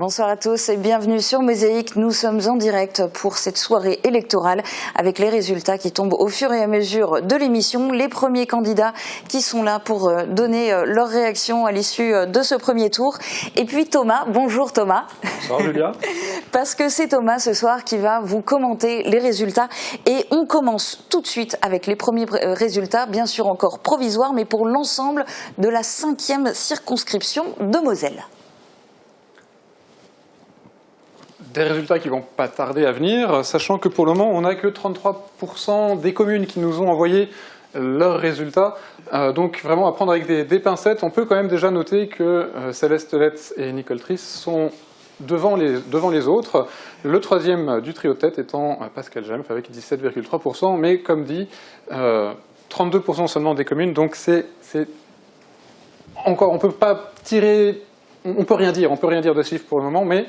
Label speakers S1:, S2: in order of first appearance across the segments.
S1: Bonsoir à tous et bienvenue sur Mosaïque. Nous sommes en direct pour cette soirée électorale avec les résultats qui tombent au fur et à mesure de l'émission. Les premiers candidats qui sont là pour donner leur réaction à l'issue de ce premier tour. Et puis Thomas, bonjour Thomas.
S2: Bonsoir Julia.
S1: Parce que c'est Thomas ce soir qui va vous commenter les résultats. Et on commence tout de suite avec les premiers résultats, bien sûr encore provisoires, mais pour l'ensemble de la 5e circonscription de Moselle.
S2: Des résultats qui ne vont pas tarder à venir, sachant que pour le moment, on n'a que 33% des communes qui nous ont envoyé leurs résultats. Donc vraiment à prendre avec des pincettes. On peut quand même déjà noter que Céleste Letts et Nicole Triss sont devant les autres. Le troisième du trio de tête étant Pascal Jempf avec 17,3%. Mais comme dit, 32% seulement des communes. Donc c'est encore, on peut pas tirer, on peut rien dire de ce chiffre pour le moment, mais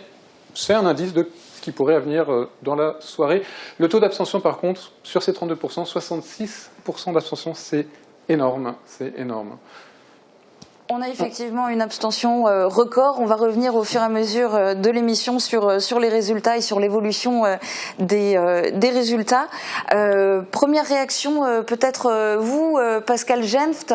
S2: c'est un indice de ce qui pourrait venir dans la soirée. Le taux d'abstention, par contre, sur ces 32%, 66% d'abstention, c'est énorme. C'est énorme.
S1: On a effectivement une abstention record. On va revenir au fur et à mesure de l'émission sur les résultats et sur l'évolution des résultats. Première réaction, peut-être vous, Pascal Jempf.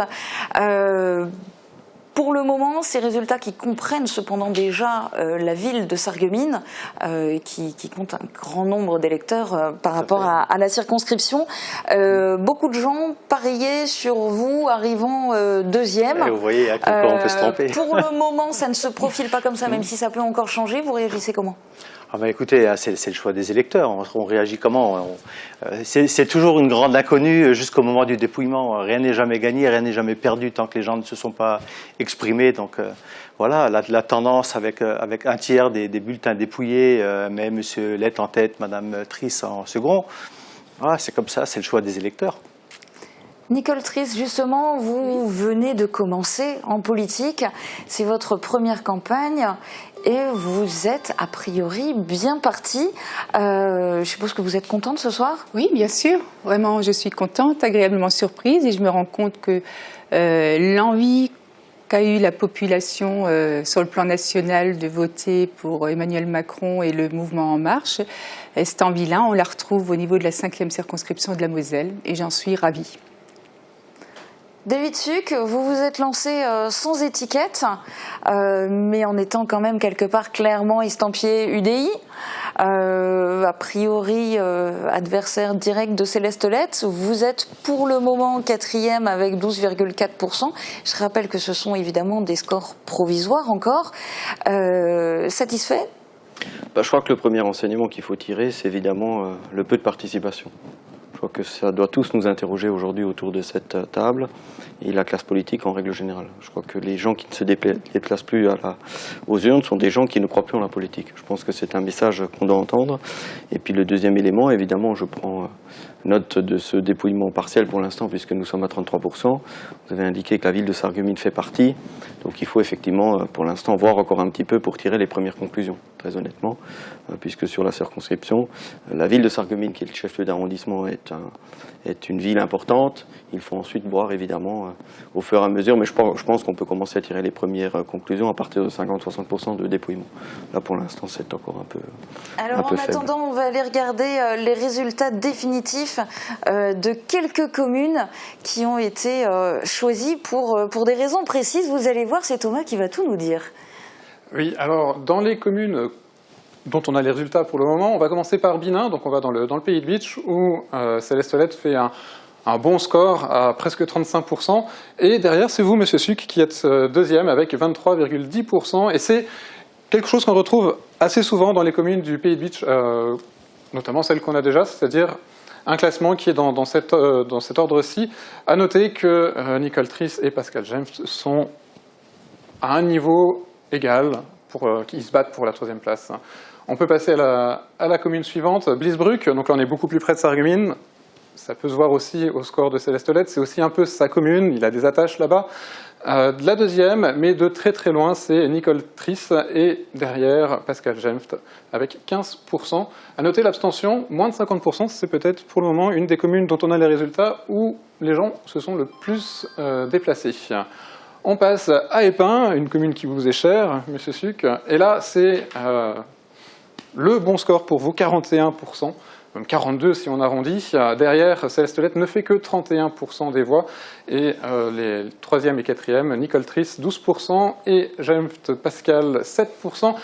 S1: Pour le moment, ces résultats qui comprennent cependant déjà la ville de Sarreguemines, qui compte un grand nombre d'électeurs par rapport à la circonscription, beaucoup de gens pariellaient sur vous arrivant deuxième.
S3: Et vous voyez à quel point on peut se tromper.
S1: Pour le moment, ça ne se profile pas comme ça, même si ça peut encore changer. Vous réagissez comment ?
S3: Ah bah écoutez, c'est le choix des électeurs. On réagit comment? C'est toujours une grande inconnue jusqu'au moment du dépouillement. Rien n'est jamais gagné, rien n'est jamais perdu tant que les gens ne se sont pas exprimés. Donc voilà, la tendance avec un tiers des bulletins dépouillés, mais M. Lett en tête, Mme Triss en second. Voilà, c'est comme ça, c'est le choix des électeurs.
S1: Nicole Triss, justement, vous venez de commencer en politique. C'est votre première campagne. Et vous êtes a priori bien partie. Je suppose que vous êtes contente ce soir ?
S4: Oui, bien sûr. Vraiment, je suis contente, agréablement surprise. Et je me rends compte que l'envie qu'a eu la population sur le plan national de voter pour Emmanuel Macron et le mouvement En Marche, cette envie-là, on la retrouve au niveau de la 5e circonscription de la Moselle. Et j'en suis ravie.
S1: David Suc, vous vous êtes lancé sans étiquette, mais en étant quand même quelque part clairement estampillé UDI. A priori, adversaire direct de Céleste Letts. Vous êtes pour le moment 4e avec 12,4%. Je rappelle que ce sont évidemment des scores provisoires encore. Satisfait ?
S5: Je crois que le premier enseignement qu'il faut tirer, c'est évidemment le peu de participation. Je crois que ça doit tous nous interroger aujourd'hui autour de cette table et la classe politique en règle générale. Je crois que les gens qui ne se déplacent plus aux urnes sont des gens qui ne croient plus en la politique. Je pense que c'est un message qu'on doit entendre. Et puis le deuxième élément, évidemment, je prends note de ce dépouillement partiel pour l'instant puisque nous sommes à 33%. Vous avez indiqué que la ville de Sarreguemines fait partie. Donc il faut effectivement pour l'instant voir encore un petit peu pour tirer les premières conclusions, très honnêtement, puisque sur la circonscription, la ville de Sarreguemines, qui est le chef-lieu d'arrondissement, est une ville importante. Il faut ensuite voir évidemment au fur et à mesure, mais je pense qu'on peut commencer à tirer les premières conclusions à partir de 50-60% de dépouillement. Là pour l'instant c'est encore un peu faible.
S1: Alors en attendant, on va aller regarder les résultats définitifs de quelques communes qui ont été choisies pour des raisons précises. Vous allez voir, c'est Thomas qui va tout nous dire.
S2: Oui, alors dans les communes dont on a les résultats pour le moment, on va commencer par Binin, donc on va dans le pays de Bitche où Céleste Letts fait un bon score à presque 35%. Et derrière, c'est vous, Monsieur Suc, qui êtes deuxième avec 23,10%. Et c'est quelque chose qu'on retrouve assez souvent dans les communes du pays de Bitche, notamment celles qu'on a déjà, c'est-à-dire un classement qui est dans cet ordre-ci. À noter que Nicole Triss et Pascal Jempf sont à un niveau égal, qui se battent pour la 3e place. On peut passer à la commune suivante, Blisbruck. Donc là, on est beaucoup plus près de Sarreguemines. Ça peut se voir aussi au score de Céleste Letts. C'est aussi un peu sa commune. Il a des attaches là-bas. La deuxième, mais de très très loin, c'est Nicole Triss. Et derrière, Pascal Jempf avec 15%. À noter l'abstention, moins de 50%. C'est peut-être pour le moment une des communes dont on a les résultats où les gens se sont le plus déplacés. On passe à Épin, une commune qui vous est chère, Monsieur Suc. Et là, c'est le bon score pour vous, 41%, même 42% si on arrondit. Derrière, Céleste Lett ne fait que 31% des voix. Et les troisième et quatrième, Nicole Triss, 12%, et Jenft Pascal, 7%.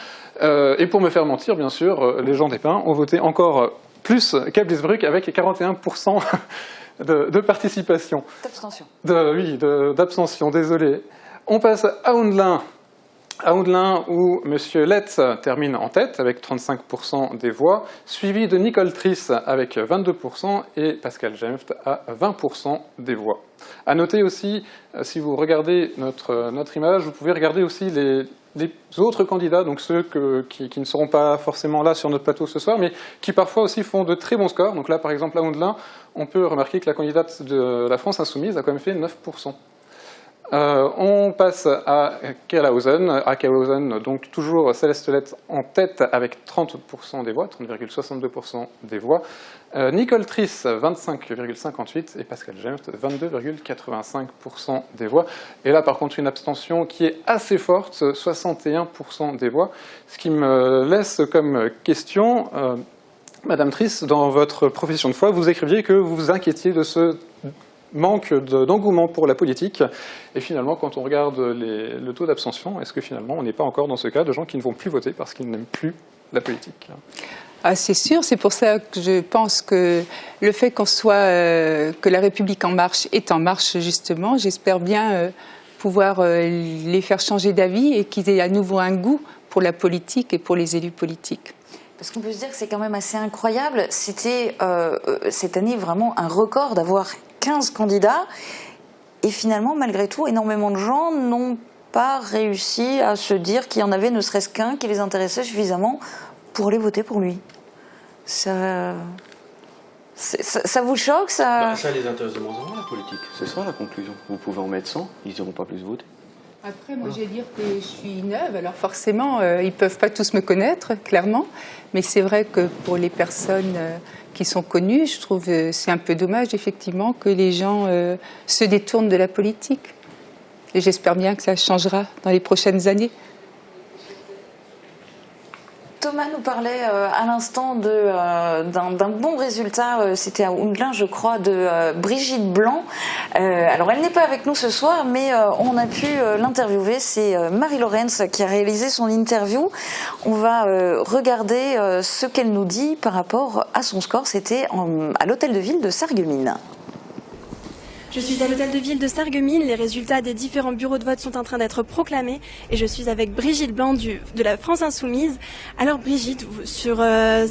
S2: Et pour me faire mentir, bien sûr, les gens d'Épin ont voté encore plus qu'à Bliesbruck avec 41% de participation.
S1: D'abstention.
S2: Oui, d'abstention, désolé. On passe à Houndelin. À Houndelin, où M. Lett termine en tête avec 35% des voix, suivi de Nicole Triss avec 22% et Pascal Jenft à 20% des voix. À noter aussi, si vous regardez notre image, vous pouvez regarder aussi les autres candidats, donc ceux qui ne seront pas forcément là sur notre plateau ce soir, mais qui parfois aussi font de très bons scores. Donc là, par exemple, à Houndelin, on peut remarquer que la candidate de la France Insoumise a quand même fait 9%. On passe à Kerlhausen, donc toujours Céleste Lett en tête avec 30% des voix, 30,62% des voix. Nicole Triss, 25,58% et Pascal Jenft, 22,85% des voix. Et là, par contre, une abstention qui est assez forte, 61% des voix. Ce qui me laisse comme question, Madame Triss, dans votre profession de foi, vous écriviez que vous vous inquiétiez de ce manque d'engouement pour la politique. Et finalement, quand on regarde le taux d'abstention, est-ce que finalement, on n'est pas encore dans ce cas de gens qui ne vont plus voter parce qu'ils n'aiment plus la politique ?
S4: Ah, c'est sûr, c'est pour ça que je pense que le fait que la République en marche est en marche, justement, j'espère bien pouvoir les faire changer d'avis et qu'ils aient à nouveau un goût pour la politique et pour les élus politiques.
S1: Parce qu'on peut se dire que c'est quand même assez incroyable. C'était cette année vraiment un record d'avoir 15 candidats. Et finalement, malgré tout, énormément de gens n'ont pas réussi à se dire qu'il y en avait ne serait-ce qu'un qui les intéressait suffisamment pour aller voter pour lui. Ça vous choque ça
S5: les intéresse de moins en moins, la politique. C'est ça la conclusion. Vous pouvez en mettre 100, ils n'iront pas plus voter.
S4: Après, moi, je vais dire que je suis neuve, alors forcément, ils ne peuvent pas tous me connaître, clairement. Mais c'est vrai que pour les personnes qui sont connues, je trouve que c'est un peu dommage, effectivement, que les gens se détournent de la politique. Et j'espère bien que ça changera dans les prochaines années.
S1: Thomas nous parlait à l'instant d'un bon résultat, c'était à Houndelin, je crois, de Brigitte Blanc. Alors elle n'est pas avec nous ce soir, mais on a pu l'interviewer, c'est Marie Lorenz qui a réalisé son interview. On va regarder ce qu'elle nous dit par rapport à son score, c'était à l'hôtel de ville de Sarreguemines.
S6: Je suis à l'hôtel de ville de Sarreguemines, les résultats des différents bureaux de vote sont en train d'être proclamés et je suis avec Brigitte Blanc de la France Insoumise. Alors Brigitte,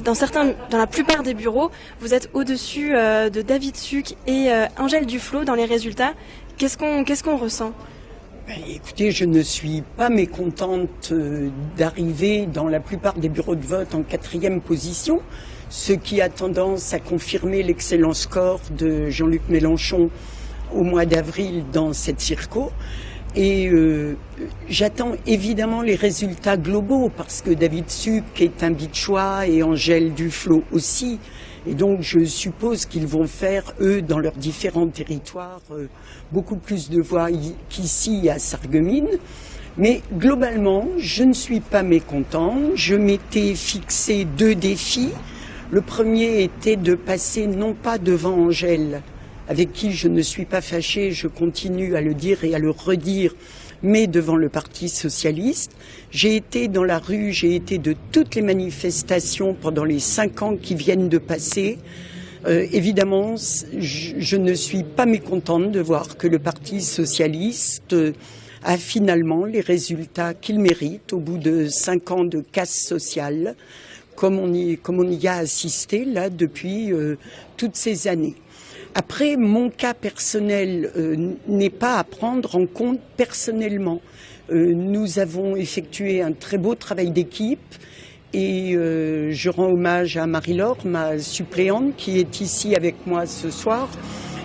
S6: dans la plupart des bureaux, vous êtes au-dessus de David Suc et Angèle Duflot dans les résultats. Qu'est-ce qu'on ressent ?
S7: Écoutez, je ne suis pas mécontente d'arriver dans la plupart des bureaux de vote en 4e position, ce qui a tendance à confirmer l'excellent score de Jean-Luc Mélenchon au mois d'avril dans cette circo. Et j'attends évidemment les résultats globaux parce que David Suc est un Bitchois et Angèle Duflot aussi. Et donc je suppose qu'ils vont faire, eux, dans leurs différents territoires, beaucoup plus de voix qu'ici à Sarreguemines. Mais globalement, je ne suis pas mécontent. Je m'étais fixé 2 défis. Le premier était de passer non pas devant Angèle, avec qui je ne suis pas fâchée, je continue à le dire et à le redire, mais devant le Parti socialiste. J'ai été dans la rue, j'ai été de toutes les manifestations pendant les 5 ans qui viennent de passer. Évidemment, je ne suis pas mécontente de voir que le Parti socialiste a finalement les résultats qu'il mérite au bout de 5 ans de casse sociale, comme on y a assisté là depuis toutes ces années. Après, mon cas personnel n'est pas à prendre en compte personnellement. Nous avons effectué un très beau travail d'équipe et je rends hommage à Marie-Laure, ma suppléante, qui est ici avec moi ce soir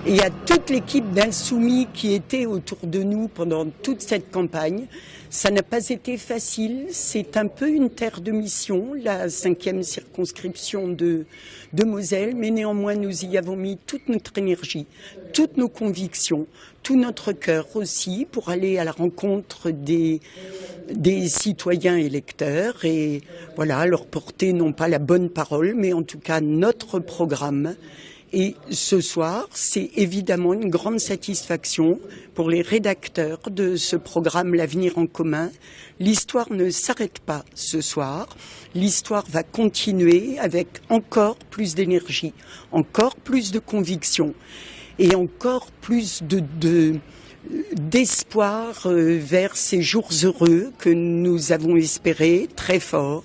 S7: et à toute l'équipe d'insoumis qui était autour de nous pendant toute cette campagne. Ça n'a pas été facile, c'est un peu une terre de mission, la 5e circonscription de Moselle, mais néanmoins nous y avons mis toute notre énergie, toutes nos convictions, tout notre cœur aussi pour aller à la rencontre des citoyens électeurs et voilà, leur porter non pas la bonne parole, mais en tout cas notre programme. Et ce soir, c'est évidemment une grande satisfaction pour les rédacteurs de ce programme L'Avenir en commun. L'histoire ne s'arrête pas ce soir. L'histoire va continuer avec encore plus d'énergie, encore plus de conviction et encore plus d'espoir vers ces jours heureux que nous avons espérés très fort.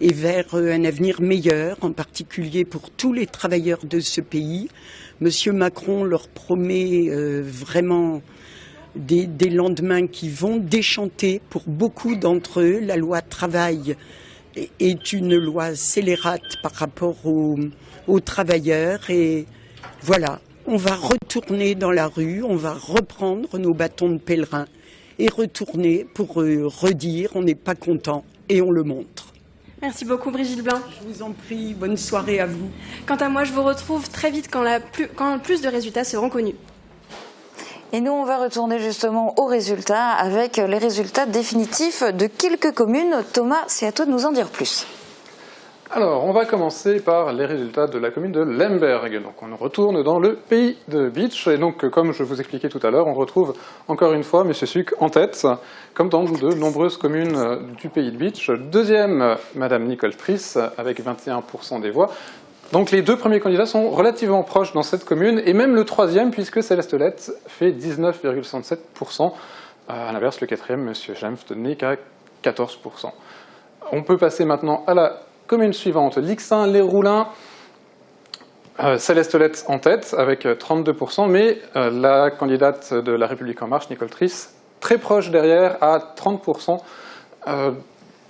S7: Et vers un avenir meilleur, en particulier pour tous les travailleurs de ce pays. Monsieur Macron leur promet vraiment des lendemains qui vont déchanter pour beaucoup d'entre eux. La loi travail est une loi scélérate par rapport aux travailleurs. Et voilà, on va retourner dans la rue, on va reprendre nos bâtons de pèlerin et retourner pour redire on n'est pas content et on le montre.
S6: Merci beaucoup Brigitte Blanc.
S7: Je vous en prie, bonne soirée à vous.
S6: Quant à moi, je vous retrouve très vite quand plus de résultats seront connus.
S1: Et nous, on va retourner justement aux résultats avec les résultats définitifs de quelques communes. Thomas, c'est à toi de nous en dire plus.
S2: Alors, on va commencer par les résultats de la commune de Lemberg. Donc, on retourne dans le pays de Bitche. Et donc, comme je vous expliquais tout à l'heure, on retrouve encore une fois M. Suc en tête, comme dans de nombreuses communes du pays de Bitche. Deuxième, Mme Nicole Triss, avec 21% des voix. Donc, les deux premiers candidats sont relativement proches dans cette commune, et même le troisième, puisque Céleste Lett fait 19,67%. À l'inverse, le quatrième, M. Jenft, n'est qu'à 14%. On peut passer maintenant à la commune suivante, Lixin-les-Roulins, Céleste Lett en tête avec 32%, mais la candidate de La République En Marche, Nicole Triss, très proche derrière à 30%.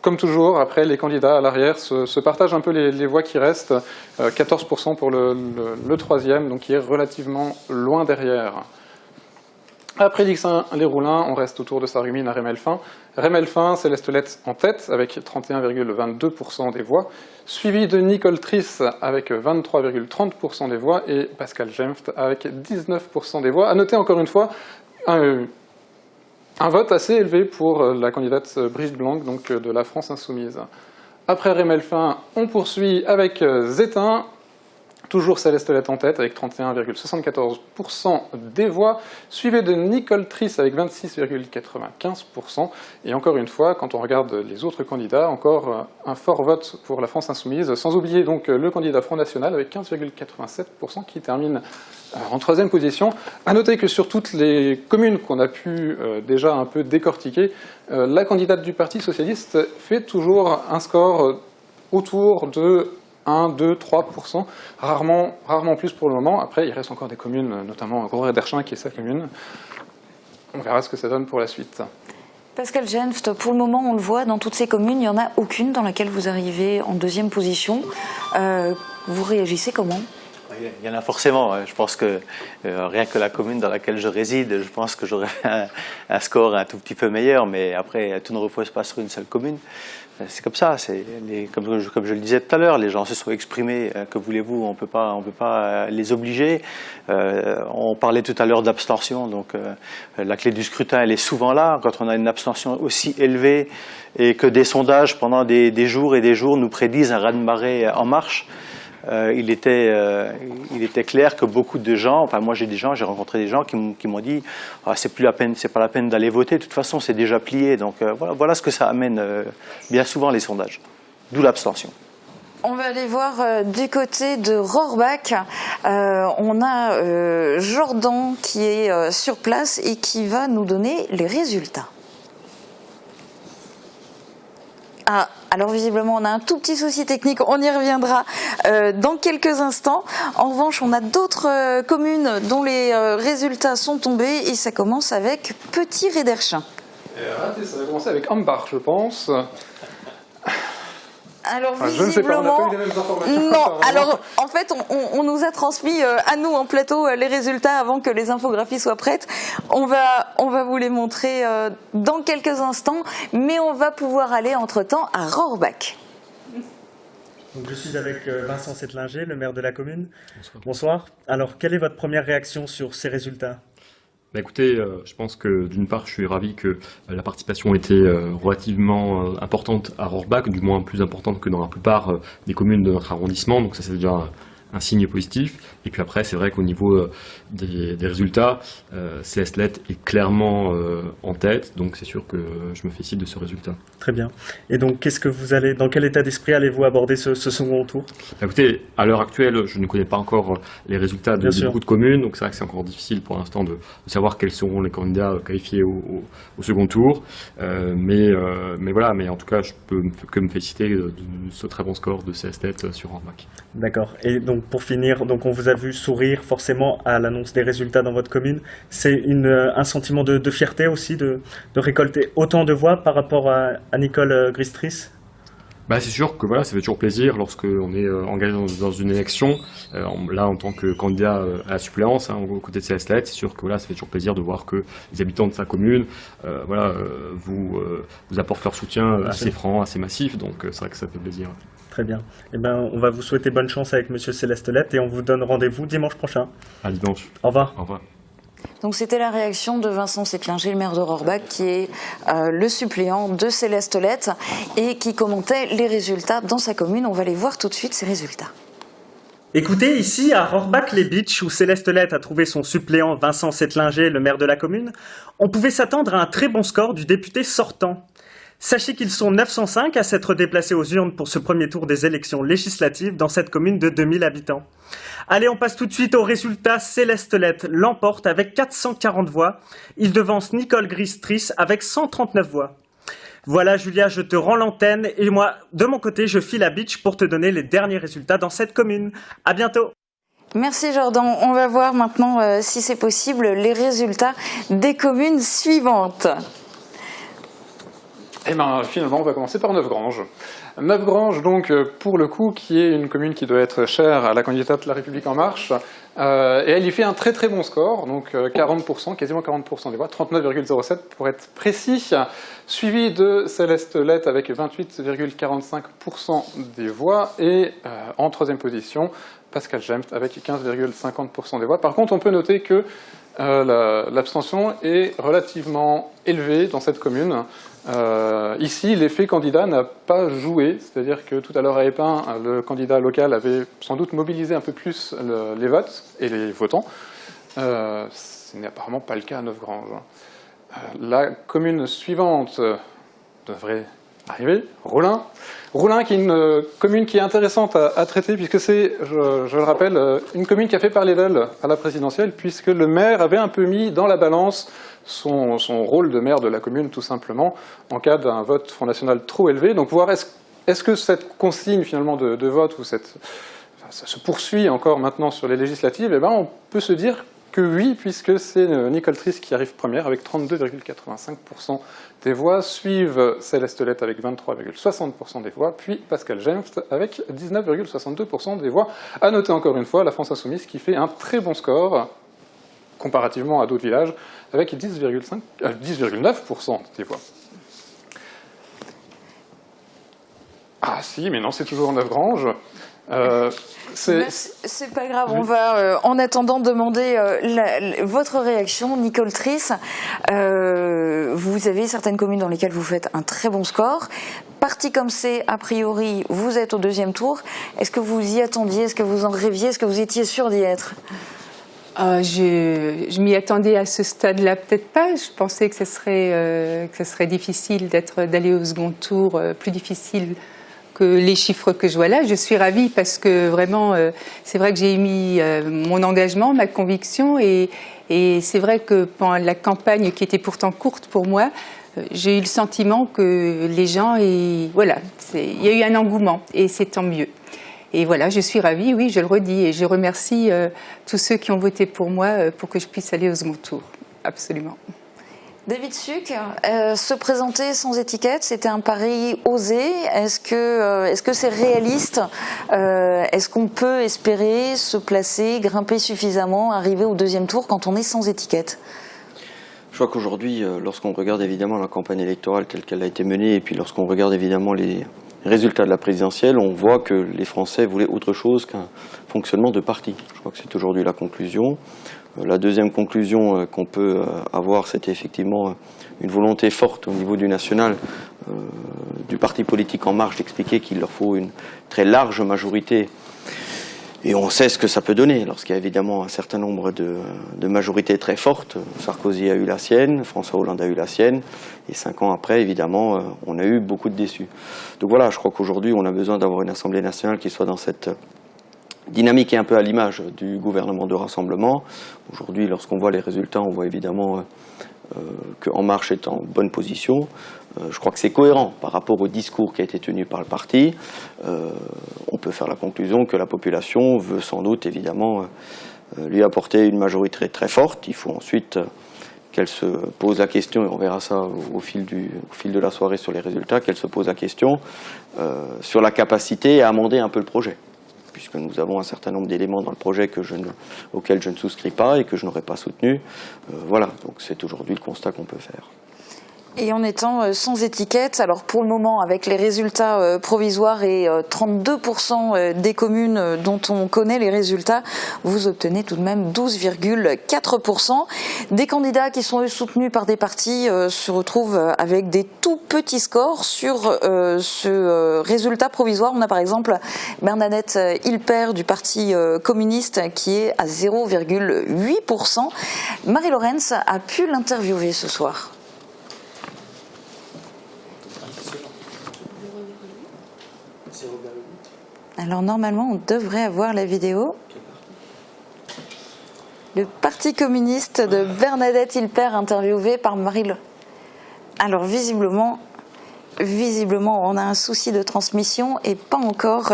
S2: Comme toujours, après, les candidats à l'arrière se partagent un peu les voix qui restent, 14% pour le troisième, donc qui est relativement loin derrière. Après Lixin-les-Roulins, on reste autour de Sarreguemines à Rémelfin. Rémelfin, Céleste Lett en tête avec 31,22% des voix, suivi de Nicole Triss avec 23,30% des voix et Pascal Jenft avec 19% des voix. À noter encore une fois un vote assez élevé pour la candidate Brigitte Blanc, donc de la France Insoumise. Après Rémelfin, on poursuit avec Zétain. Toujours Céleste Lett en tête avec 31,74% des voix, suivi de Nicole Triss avec 26,95%. Et encore une fois, quand on regarde les autres candidats, encore un fort vote pour la France Insoumise, sans oublier donc le candidat Front National avec 15,87% qui termine en troisième position. À noter que sur toutes les communes qu'on a pu déjà un peu décortiquer, la candidate du Parti Socialiste fait toujours un score autour de 1, 2, 3%, rarement plus pour le moment. Après, il reste encore des communes, notamment Gros-Rederchin qui est sa commune. On verra ce que ça donne pour la suite.
S1: Pascal Jenft, pour le moment, on le voit, dans toutes ces communes, il n'y en a aucune dans laquelle vous arrivez en deuxième position. Vous réagissez comment ?
S3: Il y en a forcément. Je pense que rien que la commune dans laquelle je réside, je pense que j'aurais un score un tout petit peu meilleur, mais après, tout ne repose pas sur une seule commune. C'est comme ça, comme je le disais tout à l'heure, les gens se sont exprimés, que voulez-vous, on peut pas les obliger. On parlait tout à l'heure d'abstention, donc la clé du scrutin, elle est souvent là, quand on a une abstention aussi élevée et que des sondages pendant des jours et des jours nous prédisent un raz-de-marée en marche. Il était clair que beaucoup de gens, enfin moi j'ai rencontré des gens qui m'ont dit c'est pas la peine d'aller voter, de toute façon c'est déjà plié. Donc voilà ce que ça amène bien souvent les sondages, d'où l'abstention.
S1: On va aller voir du côté de Rohrbach. On a Jordan qui est sur place et qui va nous donner les résultats. Ah, alors visiblement on a un tout petit souci technique, on y reviendra dans quelques instants. En revanche, on a d'autres communes dont les résultats sont tombés et ça commence avec Petit-Rederchin.
S2: Ça va commencer avec Ambach, je pense.
S1: Alors,
S2: Je ne sais pas, on n'a
S1: visiblement,
S2: pas eu les mêmes informations.
S1: non. Alors, en fait, on nous a transmis à nous en plateau les résultats avant que les infographies soient prêtes. On va vous les montrer dans quelques instants, mais on va pouvoir aller entre-temps à Rohrbach.
S8: Donc, je suis avec Vincent Settlinger, le maire de la commune. Bonsoir. Alors, quelle est votre première réaction sur ces résultats ?
S9: Bah écoutez, je pense que d'une part, je suis ravi que la participation était relativement importante à Rohrbach, du moins plus importante que dans la plupart des communes de notre arrondissement. Donc ça, c'est déjà un signe positif. Et puis après, c'est vrai qu'au niveau des résultats, Céleste Lett est clairement en tête. Donc c'est sûr que je me félicite de ce résultat.
S8: Très bien. Et donc, dans quel état d'esprit allez-vous aborder ce second tour ?
S9: Écoutez, à l'heure actuelle, je ne connais pas encore les résultats de beaucoup de communes, donc c'est vrai que c'est encore difficile pour l'instant de savoir quels seront les candidats qualifiés au second tour. Mais voilà, mais en tout cas, je peux que me féliciter de ce très bon score de Céleste Lett sur Rohrbach.
S8: D'accord. Et donc, pour finir, donc on vous a vu sourire forcément à l'annonce des résultats dans votre commune. C'est un sentiment de fierté aussi de récolter autant de voix par rapport à Nicole Gristris ?
S9: Bah, c'est sûr que voilà, ça fait toujours plaisir lorsqu'on est engagé dans une élection. Là, en tant que candidat à la suppléance, aux côtés de Céleste Lett, c'est sûr que voilà, ça fait toujours plaisir de voir que les habitants de sa commune vous apportent leur soutien assez franc, assez massif. Donc c'est vrai que ça fait plaisir.
S8: Très bien. Eh ben, on va vous souhaiter bonne chance avec Monsieur Céleste Lett et on vous donne rendez-vous dimanche prochain.
S9: À dimanche.
S8: Au revoir.
S9: Au revoir.
S1: Donc c'était la réaction de Vincent Settlinger, le maire de Rohrbach, qui est le suppléant de Céleste Lett et qui commentait les résultats dans sa commune. On va les voir tout de suite, ces résultats.
S8: Écoutez, ici à Rohrbach-les-Bitches, où Céleste Lett a trouvé son suppléant Vincent Settlinger, le maire de la commune, on pouvait s'attendre à un très bon score du député sortant. Sachez qu'ils sont 905 à s'être déplacés aux urnes pour ce premier tour des élections législatives dans cette commune de 2000 habitants. Allez, on passe tout de suite aux résultats. Céleste Lett l'emporte avec 440 voix. Il devance Nicole Gristris avec 139 voix. Voilà, Julia, je te rends l'antenne et moi, de mon côté, je file à Bitche pour te donner les derniers résultats dans cette commune. À bientôt.
S1: Merci Jordan. On va voir maintenant, si c'est possible, les résultats des communes suivantes.
S2: Eh bien, finalement, on va commencer par Neufgrange. Neufgrange, donc, pour le coup, qui est une commune qui doit être chère à la candidate La République En Marche, et elle y fait un très très bon score, donc 40%, quasiment 40% des voix, 39,07 pour être précis, suivi de Céleste Lett avec 28,45% des voix, et en troisième position, Pascal Gempt avec 15,50% des voix. Par contre, on peut noter que l'abstention est relativement élevée dans cette commune. Ici, l'effet candidat n'a pas joué, c'est-à-dire que tout à l'heure à Épin, le candidat local avait sans doute mobilisé un peu plus les votes et les votants. Ce n'est apparemment pas le cas à Neufgrange. La commune suivante devrait arriver, Rollin. Rollin, qui est une commune qui est intéressante à traiter, puisque c'est, je le rappelle, une commune qui a fait parler d'elle à la présidentielle, puisque le maire avait un peu mis dans la balance son rôle de maire de la commune, tout simplement, en cas d'un vote Front National trop élevé. Donc voir est-ce que cette consigne finalement de vote, ou ça se poursuit encore maintenant sur les législatives, eh ben, on peut se dire que oui, puisque c'est Nicole Trisse qui arrive première avec 32,85% des voix, suivent Céleste Lett avec 23,60% des voix, puis Pascal Gempt avec 19,62% des voix. À noter encore une fois la France Insoumise qui fait un très bon score comparativement à d'autres villages avec 10,9% des voix. Ah si, mais non, c'est toujours Neufgrange.
S1: C'est pas grave, on va en attendant demander votre réaction, Nicole Trisse. Vous avez certaines communes dans lesquelles vous faites un très bon score. Parti comme c'est, a priori, vous êtes au deuxième tour. Est-ce que vous y attendiez? Est-ce que vous en rêviez? Est-ce que vous étiez sûr d'y être?
S4: Je m'y attendais à ce stade-là, peut-être pas. Je pensais que ce serait difficile d'aller au second tour, plus difficile que les chiffres que je vois là. Je suis ravie parce que vraiment, c'est vrai que j'ai mis mon engagement, ma conviction, et c'est vrai que pendant la campagne qui était pourtant courte pour moi, j'ai eu le sentiment que les gens, il y a eu un engouement, et c'est tant mieux. Et voilà, je suis ravie, oui, je le redis, et je remercie tous ceux qui ont voté pour moi pour que je puisse aller au second tour, absolument.
S1: David Suc, se présenter sans étiquette, c'était un pari osé. Est-ce que c'est réaliste? Est-ce qu'on peut espérer se placer, grimper suffisamment, arriver au deuxième tour quand on est sans étiquette?
S5: Je crois qu'aujourd'hui, lorsqu'on regarde évidemment la campagne électorale telle qu'elle a été menée, et puis lorsqu'on regarde évidemment les résultats de la présidentielle, on voit que les Français voulaient autre chose qu'un fonctionnement de parti. Je crois que c'est aujourd'hui la conclusion. La deuxième conclusion qu'on peut avoir, c'était effectivement une volonté forte au niveau du national, du parti politique En Marche, d'expliquer qu'il leur faut une très large majorité. Et on sait ce que ça peut donner lorsqu'il y a évidemment un certain nombre de majorités très fortes. Sarkozy a eu la sienne, François Hollande a eu la sienne, et 5 ans après, évidemment, on a eu beaucoup de déçus. Donc voilà, je crois qu'aujourd'hui, on a besoin d'avoir une Assemblée nationale qui soit dans cette dynamique et un peu à l'image du gouvernement de rassemblement. Aujourd'hui, lorsqu'on voit les résultats, on voit évidemment qu'En Marche est en bonne position. Je crois que c'est cohérent par rapport au discours qui a été tenu par le parti. On peut faire la conclusion que la population veut sans doute évidemment lui apporter une majorité très forte. Il faut ensuite qu'elle se pose la question, et on verra ça au fil de la soirée sur les résultats, qu'elle se pose la question sur la capacité à amender un peu le projet, puisque nous avons un certain nombre d'éléments dans le projet auxquels je ne souscris pas et que je n'aurais pas soutenu. Voilà, donc c'est aujourd'hui le constat qu'on peut faire.
S1: Et en étant sans étiquette, alors pour le moment, avec les résultats provisoires et 32% des communes dont on connaît les résultats, vous obtenez tout de même 12,4%. Des candidats qui sont eux soutenus par des partis se retrouvent avec des tout petits scores sur ce résultat provisoire. On a par exemple Bernadette Hilpert du Parti communiste qui est à 0,8%. Marie Laurens a pu l'interviewer ce soir. Alors normalement, on devrait avoir la vidéo. Le Parti communiste de Bernadette Hilpert interviewé par Marie Laurens. Alors visiblement, on a un souci de transmission et pas encore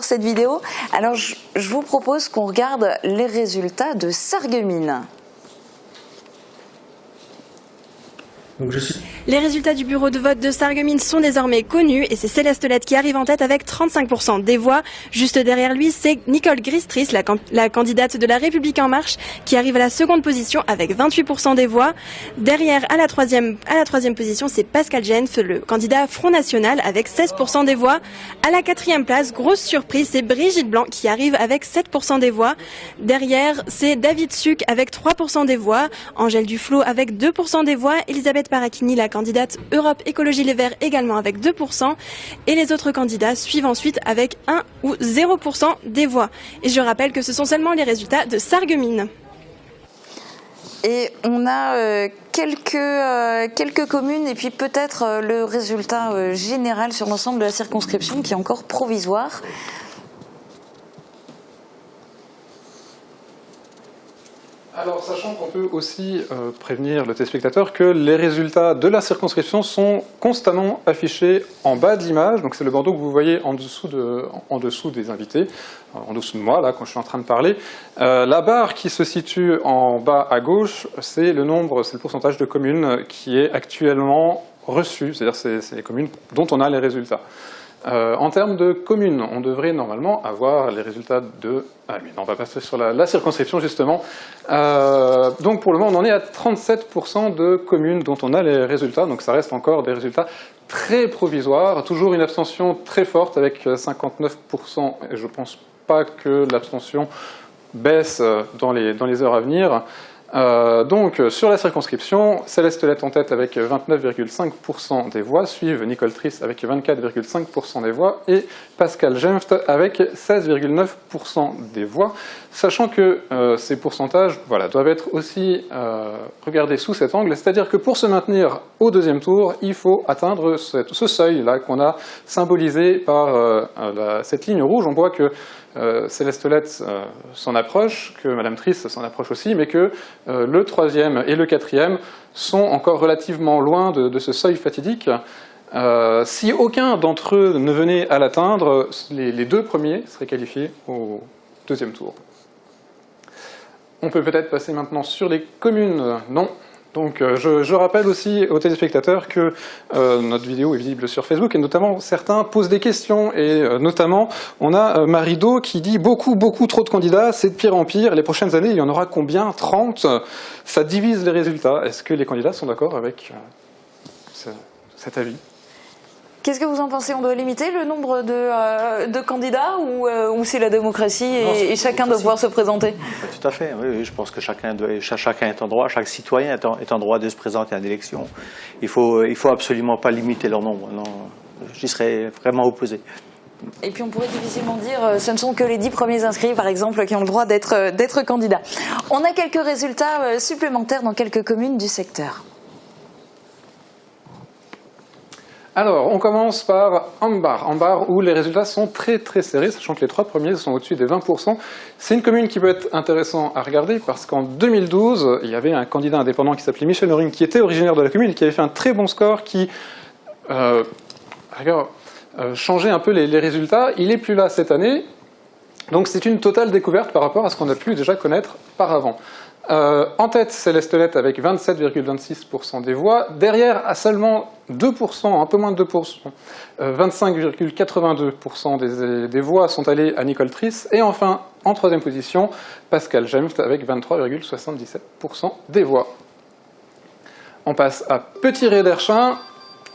S1: cette vidéo. Alors je vous propose qu'on regarde les résultats de Sarreguemines.
S8: Donc
S6: Les résultats du bureau de vote de Sarreguemines sont désormais connus et c'est Céleste Lette qui arrive en tête avec 35% des voix. Juste derrière lui, c'est Nicole Gristris, la candidate de La République En Marche, qui arrive à la seconde position avec 28% des voix. Derrière, à la troisième position, c'est Pascal Genf, le candidat Front National, avec 16% des voix. À la quatrième place, grosse surprise, c'est Brigitte Blanc qui arrive avec 7% des voix. Derrière, c'est David Suc avec 3% des voix. Angèle Duflot avec 2% des voix. Elisabeth Parakini, la candidate Europe Écologie Les Verts, également avec 2%. Et les autres candidats suivent ensuite avec 1 ou 0% des voix. Et je rappelle que ce sont seulement les résultats de Sarreguemines.
S1: Et on a quelques communes et puis peut-être le résultat général sur l'ensemble de la circonscription qui est encore provisoire.
S2: Alors, sachant qu'on peut aussi prévenir le téléspectateur que les résultats de la circonscription sont constamment affichés en bas de l'image. Donc, c'est le bandeau que vous voyez en dessous des invités, en dessous de moi, là, quand je suis en train de parler. La barre qui se situe en bas à gauche, c'est le pourcentage de communes qui est actuellement reçu. C'est-à-dire, c'est les communes dont on a les résultats. En termes de communes, on devrait normalement avoir les résultats de... Ah oui, non, on va passer sur la circonscription, justement. Donc, pour le moment, on en est à 37% de communes dont on a les résultats. Donc, ça reste encore des résultats très provisoires. Toujours une abstention très forte avec 59%. Et je ne pense pas que l'abstention baisse dans les heures à venir. Donc, sur la circonscription, Céleste Lette en tête avec 29,5% des voix, suivent Nicole Triss avec 24,5% des voix et Pascal Genft avec 16,9% des voix, sachant que ces pourcentages doivent être aussi regardés sous cet angle, c'est-à-dire que pour se maintenir au deuxième tour, il faut atteindre ce seuil-là qu'on a symbolisé par cette ligne rouge. On voit que Céleste Lette s'en approche, que Madame Triss s'en approche aussi, mais que le troisième et le quatrième sont encore relativement loin de ce seuil fatidique. Si aucun d'entre eux ne venait à l'atteindre, les deux premiers seraient qualifiés au deuxième tour. On peut peut-être passer maintenant sur les communes. Non. Donc je rappelle aussi aux téléspectateurs que notre vidéo est visible sur Facebook et notamment certains posent des questions et notamment on a Marido qui dit beaucoup trop de candidats, c'est de pire en pire, les prochaines années il y en aura combien? 30? Ça divise les résultats. Est-ce que les candidats sont d'accord avec cet avis?
S1: Qu'est-ce que vous en pensez? On doit limiter le nombre de candidats ou c'est la démocratie et chacun doit pouvoir se présenter?
S3: Tout à fait, oui, je pense que chacun est en droit, chaque citoyen est en droit de se présenter à une élection. Il faut absolument pas limiter leur nombre, non, j'y serais vraiment opposé.
S1: Et puis on pourrait difficilement dire ce ne sont que les 10 premiers inscrits par exemple qui ont le droit d'être candidats. On a quelques résultats supplémentaires dans quelques communes du secteur.
S2: Alors, on commence par Ambar, où les résultats sont très serrés, sachant que les 3 premiers sont au-dessus des 20%. C'est une commune qui peut être intéressante à regarder, parce qu'en 2012, il y avait un candidat indépendant qui s'appelait Michel Noring, qui était originaire de la commune, et qui avait fait un très bon score, qui changeait un peu les résultats. Il n'est plus là cette année, donc c'est une totale découverte par rapport à ce qu'on a pu déjà connaître par avant. En tête, c'est l'Estolette avec 27,26% des voix. Derrière, à seulement 2%, un peu moins de 2%, 25,82% des voix sont allées à Nicole Triss. Et enfin, en troisième position, Pascal Gemft avec 23,77% des voix. On passe à Petit-Ré-d'Erchin.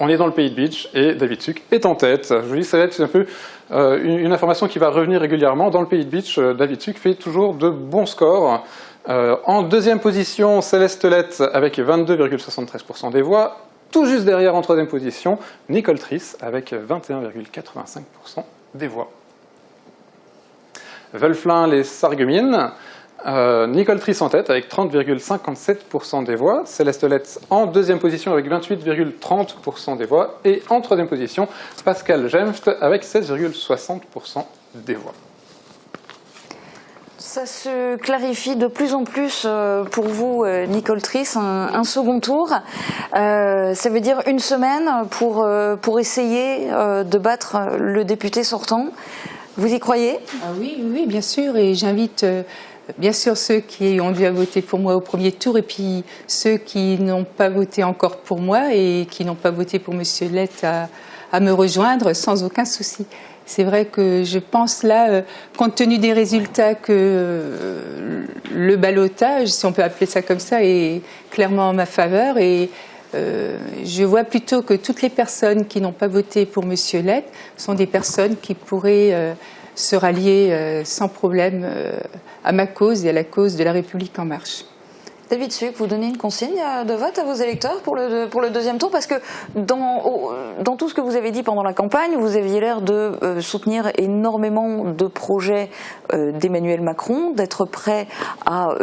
S2: On est dans le pays de Bitche et David Suc est en tête. Je vous dis, ça va être un peu une information qui va revenir régulièrement. Dans le pays de Bitche, David Suc fait toujours de bons scores. En deuxième position, Céleste Lette avec 22,73% des voix. Tout juste derrière, en troisième position, Nicole Triss avec 21,85% des voix. Velflin, les Sarreguemines, Nicole Triss en tête avec 30,57% des voix. Céleste Lette en deuxième position avec 28,30% des voix. Et en troisième position, Pascal Gemft avec 16,60% des voix.
S1: Ça se clarifie de plus en plus pour vous, Nicole Triss, un second tour. Ça veut dire une semaine pour essayer de battre le député sortant. Vous y croyez?
S4: Oui, bien sûr. Et j'invite bien sûr ceux qui ont dû voter pour moi au premier tour et puis ceux qui n'ont pas voté encore pour moi et qui n'ont pas voté pour M. Lette à me rejoindre sans aucun souci. C'est vrai que je pense là, compte tenu des résultats, que le ballottage, si on peut appeler ça comme ça, est clairement en ma faveur. Et je vois plutôt que toutes les personnes qui n'ont pas voté pour M. Lette sont des personnes qui pourraient se rallier sans problème à ma cause et à la cause de la République En Marche.
S1: David Suc, vous donnez une consigne de vote à vos électeurs pour le deuxième tour, parce que dans tout ce que vous avez dit pendant la campagne, vous aviez l'air de soutenir énormément de projets d'Emmanuel Macron, d'être prêt à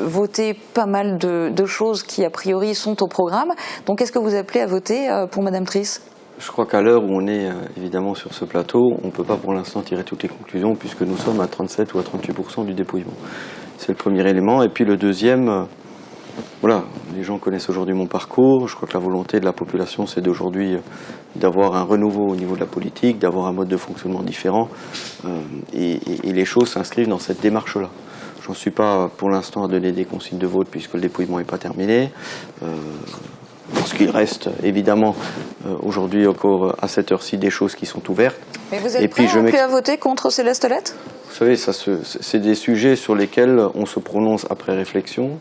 S1: voter pas mal de choses qui a priori sont au programme. Donc est-ce que vous appelez à voter pour Madame Triss?
S5: Je crois qu'à l'heure où on est évidemment sur ce plateau, on ne peut pas pour l'instant tirer toutes les conclusions puisque nous sommes à 37 ou à 38% du dépouillement. C'est le premier élément. Et puis le deuxième... Voilà, les gens connaissent aujourd'hui mon parcours. Je crois que la volonté de la population, c'est d'aujourd'hui d'avoir un renouveau au niveau de la politique, d'avoir un mode de fonctionnement différent. Et les choses s'inscrivent dans cette démarche-là. Je n'en suis pas pour l'instant à donner des consignes de vote puisque le dépouillement n'est pas terminé. Parce qu'il reste évidemment aujourd'hui encore à cette heure-ci des choses qui sont ouvertes.
S1: Mais vous êtes prêt à voter contre Céleste Lette?
S5: Vous savez, c'est des sujets sur lesquels on se prononce après réflexion.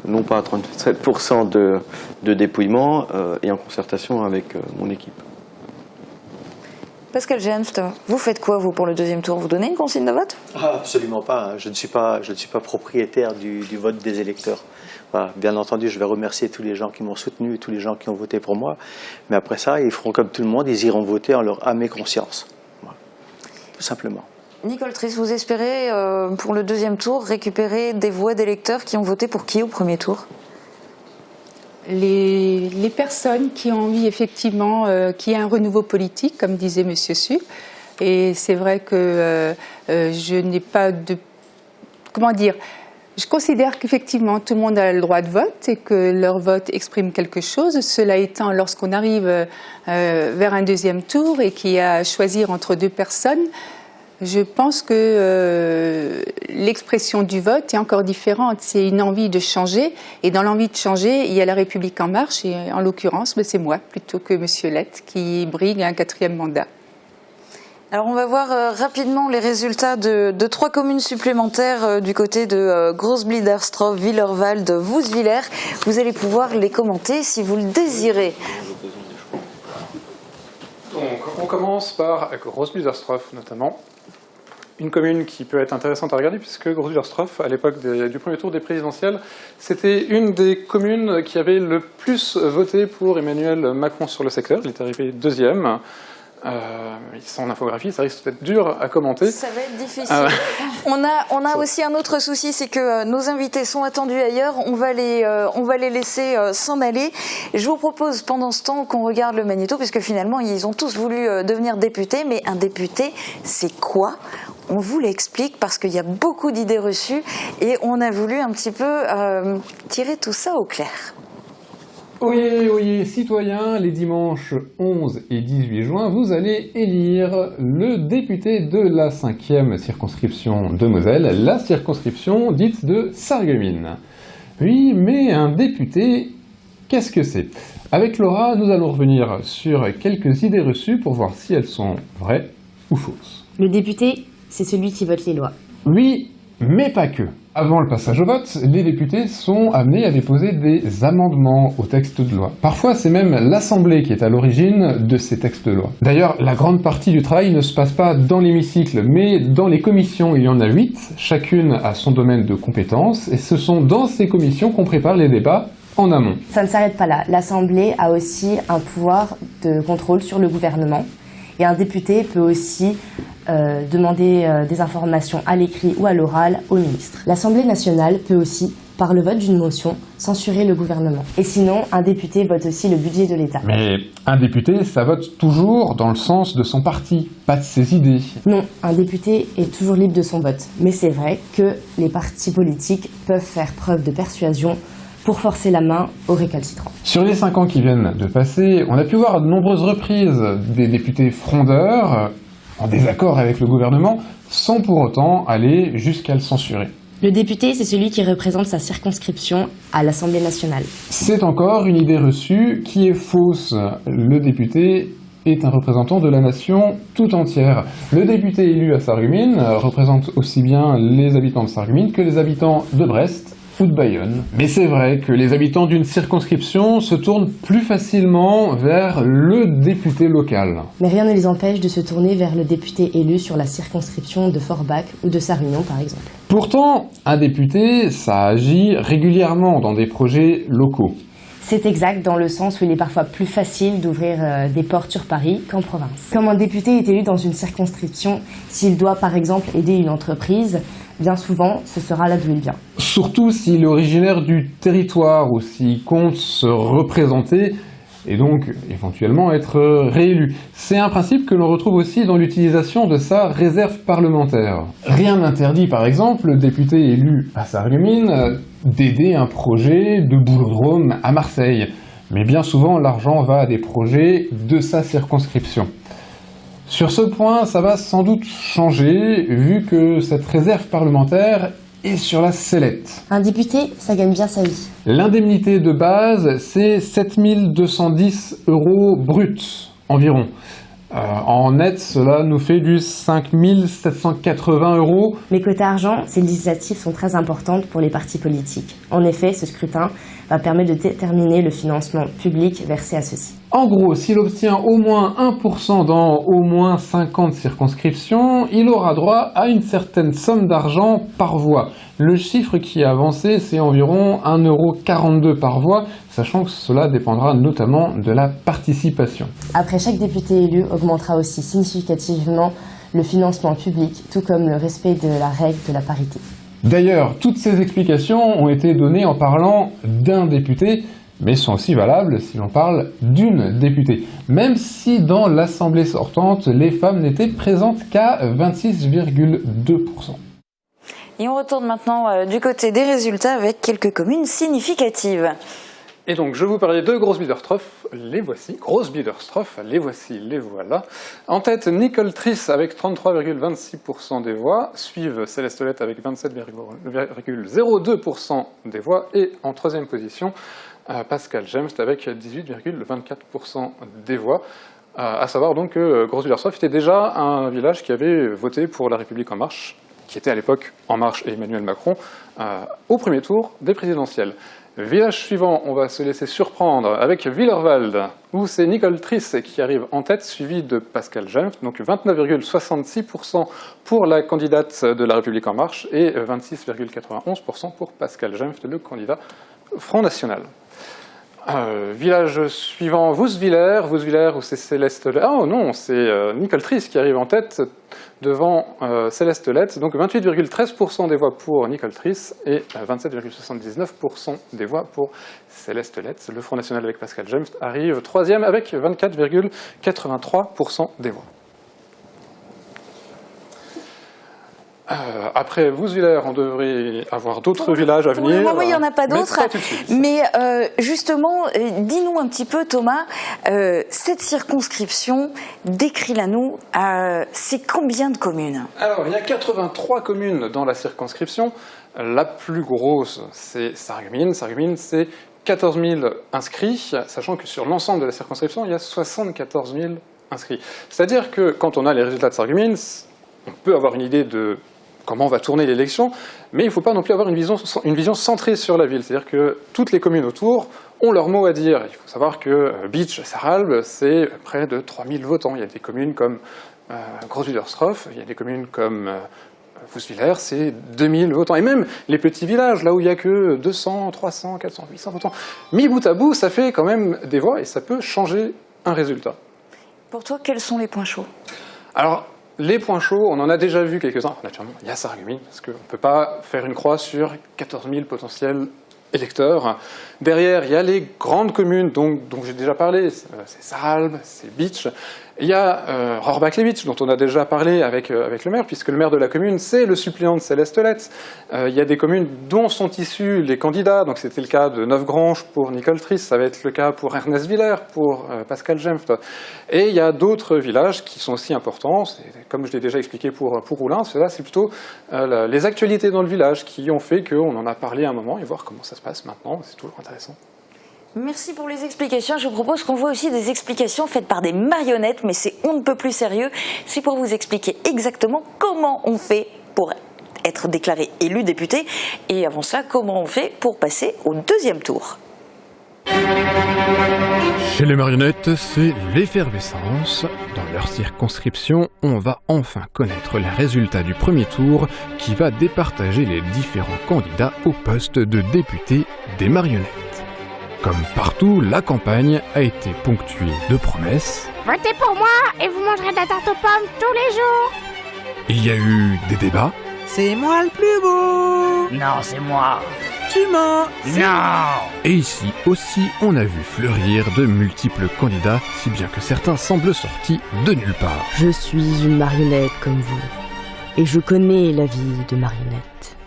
S5: Non pas à 37% de dépouillement et en concertation avec mon équipe.
S1: Pascal Gemft, vous faites quoi vous pour le deuxième tour? Vous donnez une consigne de vote?
S3: Absolument pas. Je ne suis pas propriétaire du vote des électeurs. Voilà. Bien entendu, je vais remercier tous les gens qui m'ont soutenu, tous les gens qui ont voté pour moi. Mais après ça, ils feront comme tout le monde, ils iront voter en leur âme et conscience. Voilà. Tout simplement.
S1: Nicole Triss, vous espérez pour le deuxième tour récupérer des voix d'électeurs qui ont voté pour qui au premier tour?
S4: Les personnes qui ont envie effectivement qu'il y ait un renouveau politique, comme disait M. Suc. Et c'est vrai que je n'ai pas de... Comment dire? Je considère qu'effectivement tout le monde a le droit de vote et que leur vote exprime quelque chose. Cela étant, lorsqu'on arrive vers un deuxième tour et qu'il y a à choisir entre deux personnes, Je pense que l'expression du vote est encore différente. C'est une envie de changer. Et dans l'envie de changer, il y a La République En Marche. Et en l'occurrence, c'est moi, plutôt que M. Lett, qui brigue un 4e mandat.
S1: Alors on va voir rapidement les résultats de 3 communes supplémentaires du côté de Großbliederstroff, Willerwald, Woeswiller. Vous allez pouvoir les commenter si vous le désirez.
S2: Donc on commence par Großbliederstroff notamment. Une commune qui peut être intéressante à regarder puisque Großbliederstroff, à l'époque du premier tour des présidentielles, c'était une des communes qui avait le plus voté pour Emmanuel Macron sur le secteur. Il est arrivé 2e. Sans infographie, ça risque d'être dur à commenter.
S1: Ça va être difficile. On a aussi un autre souci, c'est que nos invités sont attendus ailleurs. On va les laisser s'en aller. Je vous propose pendant ce temps qu'on regarde le magnéto, puisque finalement ils ont tous voulu devenir députés. Mais un député, c'est quoi ? On vous l'explique parce qu'il y a beaucoup d'idées reçues et on a voulu un petit peu tirer tout ça au clair.
S10: Oyez, oyez, citoyens, les dimanches 11 et 18 juin, vous allez élire le député de la 5e circonscription de Moselle, la circonscription dite de Sarreguemines. Oui, mais un député, qu'est-ce que c'est ? Avec Laura, nous allons revenir sur quelques idées reçues pour voir si elles sont vraies ou fausses.
S11: Le député, c'est celui qui vote les lois.
S10: Oui, mais pas que. Avant le passage au vote, les députés sont amenés à déposer des amendements aux textes de loi. Parfois, c'est même l'Assemblée qui est à l'origine de ces textes de loi. D'ailleurs, la grande partie du travail ne se passe pas dans l'hémicycle, mais dans les commissions. Il y en a 8, chacune a son domaine de compétences, et ce sont dans ces commissions qu'on prépare les débats en amont.
S11: Ça ne s'arrête pas là. L'Assemblée a aussi un pouvoir de contrôle sur le gouvernement. Et un député peut aussi demander des informations à l'écrit ou à l'oral au ministre. L'Assemblée nationale peut aussi, par le vote d'une motion, censurer le gouvernement. Et sinon, un député vote aussi le budget de l'État.
S10: Mais un député, ça vote toujours dans le sens de son parti, pas de ses idées.
S11: Non, un député est toujours libre de son vote. Mais c'est vrai que les partis politiques peuvent faire preuve de persuasion pour forcer la main aux récalcitrants.
S10: Sur les 5 ans qui viennent de passer, on a pu voir à de nombreuses reprises des députés frondeurs, en désaccord avec le gouvernement, sans pour autant aller jusqu'à le censurer.
S11: Le député, c'est celui qui représente sa circonscription à l'Assemblée nationale.
S10: C'est encore une idée reçue qui est fausse. Le député est un représentant de la nation tout entière. Le député élu à Sarreguemines représente aussi bien les habitants de Sarreguemines que les habitants de Brest ou de Bayonne. Mais c'est vrai que les habitants d'une circonscription se tournent plus facilement vers le député local.
S11: Mais rien ne les empêche de se tourner vers le député élu sur la circonscription de Forbach ou de Sarre-Union par exemple.
S10: Pourtant, un député, ça agit régulièrement dans des projets locaux.
S11: C'est exact dans le sens où il est parfois plus facile d'ouvrir des portes sur Paris qu'en province. Comme un député est élu dans une circonscription, s'il doit par exemple aider une entreprise, bien souvent ce sera là d'où il vient.
S10: Surtout s'il est originaire du territoire ou s'il compte se représenter et donc éventuellement être réélu. C'est un principe que l'on retrouve aussi dans l'utilisation de sa réserve parlementaire. Rien n'interdit par exemple le député élu à Sarreguemines d'aider un projet de boulodrome à Marseille. Mais bien souvent l'argent va à des projets de sa circonscription. Sur ce point, ça va sans doute changer vu que cette réserve parlementaire est sur la sellette.
S11: Un député, ça gagne bien sa vie.
S10: L'indemnité de base, c'est 7 210 € bruts environ. En net, cela nous fait du 5 780 €.
S11: Mais côté argent, ces législatives sont très importantes pour les partis politiques. En effet, ce scrutin va permettre de déterminer le financement public versé à ceux-ci.
S10: En gros, s'il obtient au moins 1% dans au moins 50 circonscriptions, il aura droit à une certaine somme d'argent par voix. Le chiffre qui est avancé, c'est environ 1,42 € par voix, sachant que cela dépendra notamment de la participation.
S11: Après, chaque député élu augmentera aussi significativement le financement public, tout comme le respect de la règle de la parité.
S10: D'ailleurs, toutes ces explications ont été données en parlant d'un député, mais sont aussi valables si l'on parle d'une députée. Même si dans l'Assemblée sortante, les femmes n'étaient présentes qu'à 26,2%.
S1: Et on retourne maintenant du côté des résultats avec quelques communes significatives.
S2: Et donc, je vous parlais de Grosse-Biederstorf, les voici. Grosse-Biederstorf, les voici, les voilà. En tête, Nicole Triss avec 33,26% des voix. Suivent Célestelette avec 27,02% des voix. Et en troisième position, Pascal Jemst avec 18,24% des voix. À savoir donc que Grosse-Biederstorf était déjà un village qui avait voté pour La République En Marche, qui était à l'époque En Marche et Emmanuel Macron, au premier tour des présidentielles. Village suivant, on va se laisser surprendre avec Willerwald, où c'est Nicole Triss qui arrive en tête, suivie de Pascal Jemst, donc 29,66% pour la candidate de La République En Marche et 26,91% pour Pascal Jemst, le candidat Front National. Village suivant, Wouswiller, où c'est Célestelette. Ah non, c'est Nicole Triss qui arrive en tête devant Célestelette. Donc 28,13% des voix pour Nicole Triss et 27,79% des voix pour Célestelette. Le Front National avec Pascal Jemst arrive troisième avec 24,83% des voix. Après Wouswiller, on devrait avoir d'autres villages à venir.
S1: Pour le moment, il n'y en a pas d'autres. Mais justement, dis-nous un petit peu, Thomas, cette circonscription, décris-la-nous, c'est combien de communes?
S2: Alors, il y a 83 communes dans la circonscription. La plus grosse, c'est Sarreguemines. Sarreguemines, c'est 14 000 inscrits, sachant que sur l'ensemble de la circonscription, il y a 74 000 inscrits. C'est-à-dire que quand on a les résultats de Sarreguemines, on peut avoir une idée de comment va tourner l'élection, mais il ne faut pas non plus avoir une vision centrée sur la ville. C'est-à-dire que toutes les communes autour ont leur mot à dire. Il faut savoir que Bitche-Sarralbe, c'est près de 3000 votants. Il y a des communes comme Grosse-Biederstorf, il y a des communes comme Wouswiller, c'est 2000 votants. Et même les petits villages, là où il n'y a que 200, 300, 400, 800 votants, mis bout à bout, ça fait quand même des voix et ça peut changer un résultat.
S1: Pour toi, quels sont les points chauds?
S2: Alors, les points chauds, on en a déjà vu quelques-uns. Naturellement, il y a Sarreguemines, parce qu'on ne peut pas faire une croix sur 14 000 potentiels électeurs. Derrière, il y a les grandes communes dont j'ai déjà parlé. C'est Sarralbe, c'est Bitche. Il y a Rohrbach-les-Bitches, dont on a déjà parlé avec le maire, puisque le maire de la commune, c'est le suppléant de Célestelette. Il y a des communes dont sont issus les candidats. Donc c'était le cas de Neufgrange pour Nicole Triss, ça va être le cas pour Ernest Willer, pour Pascal Jemst. Et il y a d'autres villages qui sont aussi importants. Comme je l'ai déjà expliqué pour Roulin, cela c'est plutôt les actualités dans le village qui ont fait qu'on en a parlé à un moment et voir comment ça se passe maintenant. C'est toujours intéressant.
S1: Merci pour les explications. Je vous propose qu'on voit aussi des explications faites par des marionnettes, mais c'est on ne peut plus sérieux. C'est pour vous expliquer exactement comment on fait pour être déclaré élu député et avant cela, comment on fait pour passer au deuxième tour.
S10: Chez les marionnettes, c'est l'effervescence. Dans leur circonscription, on va enfin connaître les résultats du premier tour qui va départager les différents candidats au poste de député des marionnettes. Comme partout, la campagne a été ponctuée de promesses.
S12: Votez pour moi et vous mangerez de la tarte aux pommes tous les jours.
S10: Il y a eu des débats.
S13: C'est moi le plus beau.
S14: Non, c'est moi.
S13: Tu mens.
S14: Non.
S10: Et ici aussi, on a vu fleurir de multiples candidats, si bien que certains semblent sortis de nulle part.
S15: Je suis une marionnette comme vous, et je connais la vie de marionnette.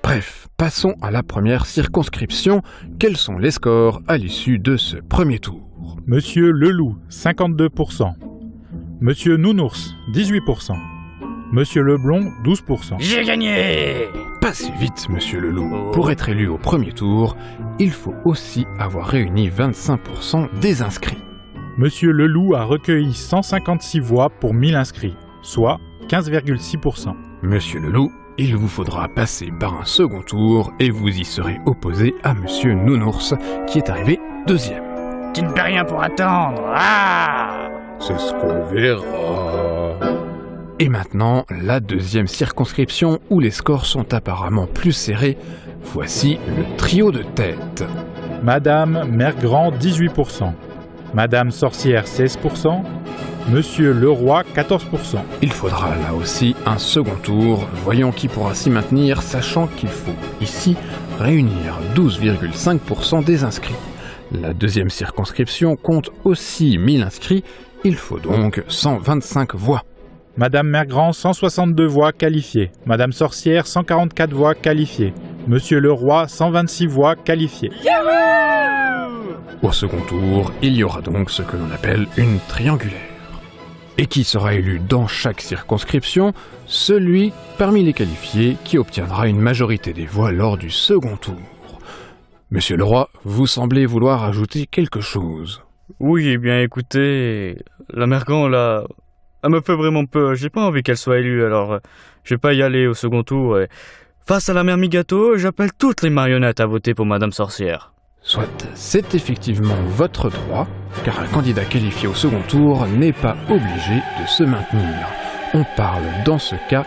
S10: Bref, passons à la première circonscription. Quels sont les scores à l'issue de ce premier tour?
S16: Monsieur Leloup, 52%. Monsieur Nounours, 18%. Monsieur Leblond, 12%.
S14: J'ai gagné!
S10: Pas si vite, monsieur Leloup. Pour être élu au premier tour, il faut aussi avoir réuni 25% des inscrits.
S16: Monsieur Leloup a recueilli 156 voix pour 1000 inscrits, soit 15,6%.
S10: Monsieur Leloup, il vous faudra passer par un second tour et vous y serez opposé à monsieur Nounours, qui est arrivé deuxième.
S14: Tu ne peux rien pour attendre. Ah!
S10: C'est ce qu'on verra. Et maintenant, la deuxième circonscription où les scores sont apparemment plus serrés. Voici le trio de tête.
S16: Madame Mergrand, 18%. Madame Sorcière, 16%. Monsieur Leroy, 14%.
S10: Il faudra là aussi un second tour. Voyons qui pourra s'y maintenir, sachant qu'il faut ici réunir 12,5% des inscrits. La deuxième circonscription compte aussi 1000 inscrits. Il faut donc 125 voix.
S16: Madame Mergrand, 162 voix qualifiées. Madame Sorcière, 144 voix qualifiées. Monsieur Leroy, 126 voix qualifiées.
S14: Youhou!
S16: Au second tour, il y aura donc ce que l'on appelle une triangulaire. Et qui sera élu dans chaque circonscription? Celui parmi les qualifiés qui obtiendra une majorité des voix lors du second tour. Monsieur Leroy, vous semblez vouloir ajouter quelque chose.
S17: Oui, eh bien écoutez, la mère Grand, là, elle me fait vraiment peur. J'ai pas envie qu'elle soit élue, alors je vais pas y aller au second tour. Et face à la mère Mi-Gâteau, j'appelle toutes les marionnettes à voter pour Madame Sorcière.
S16: Soit, c'est effectivement votre droit, car un candidat qualifié au second tour n'est pas obligé de se maintenir. On parle dans ce cas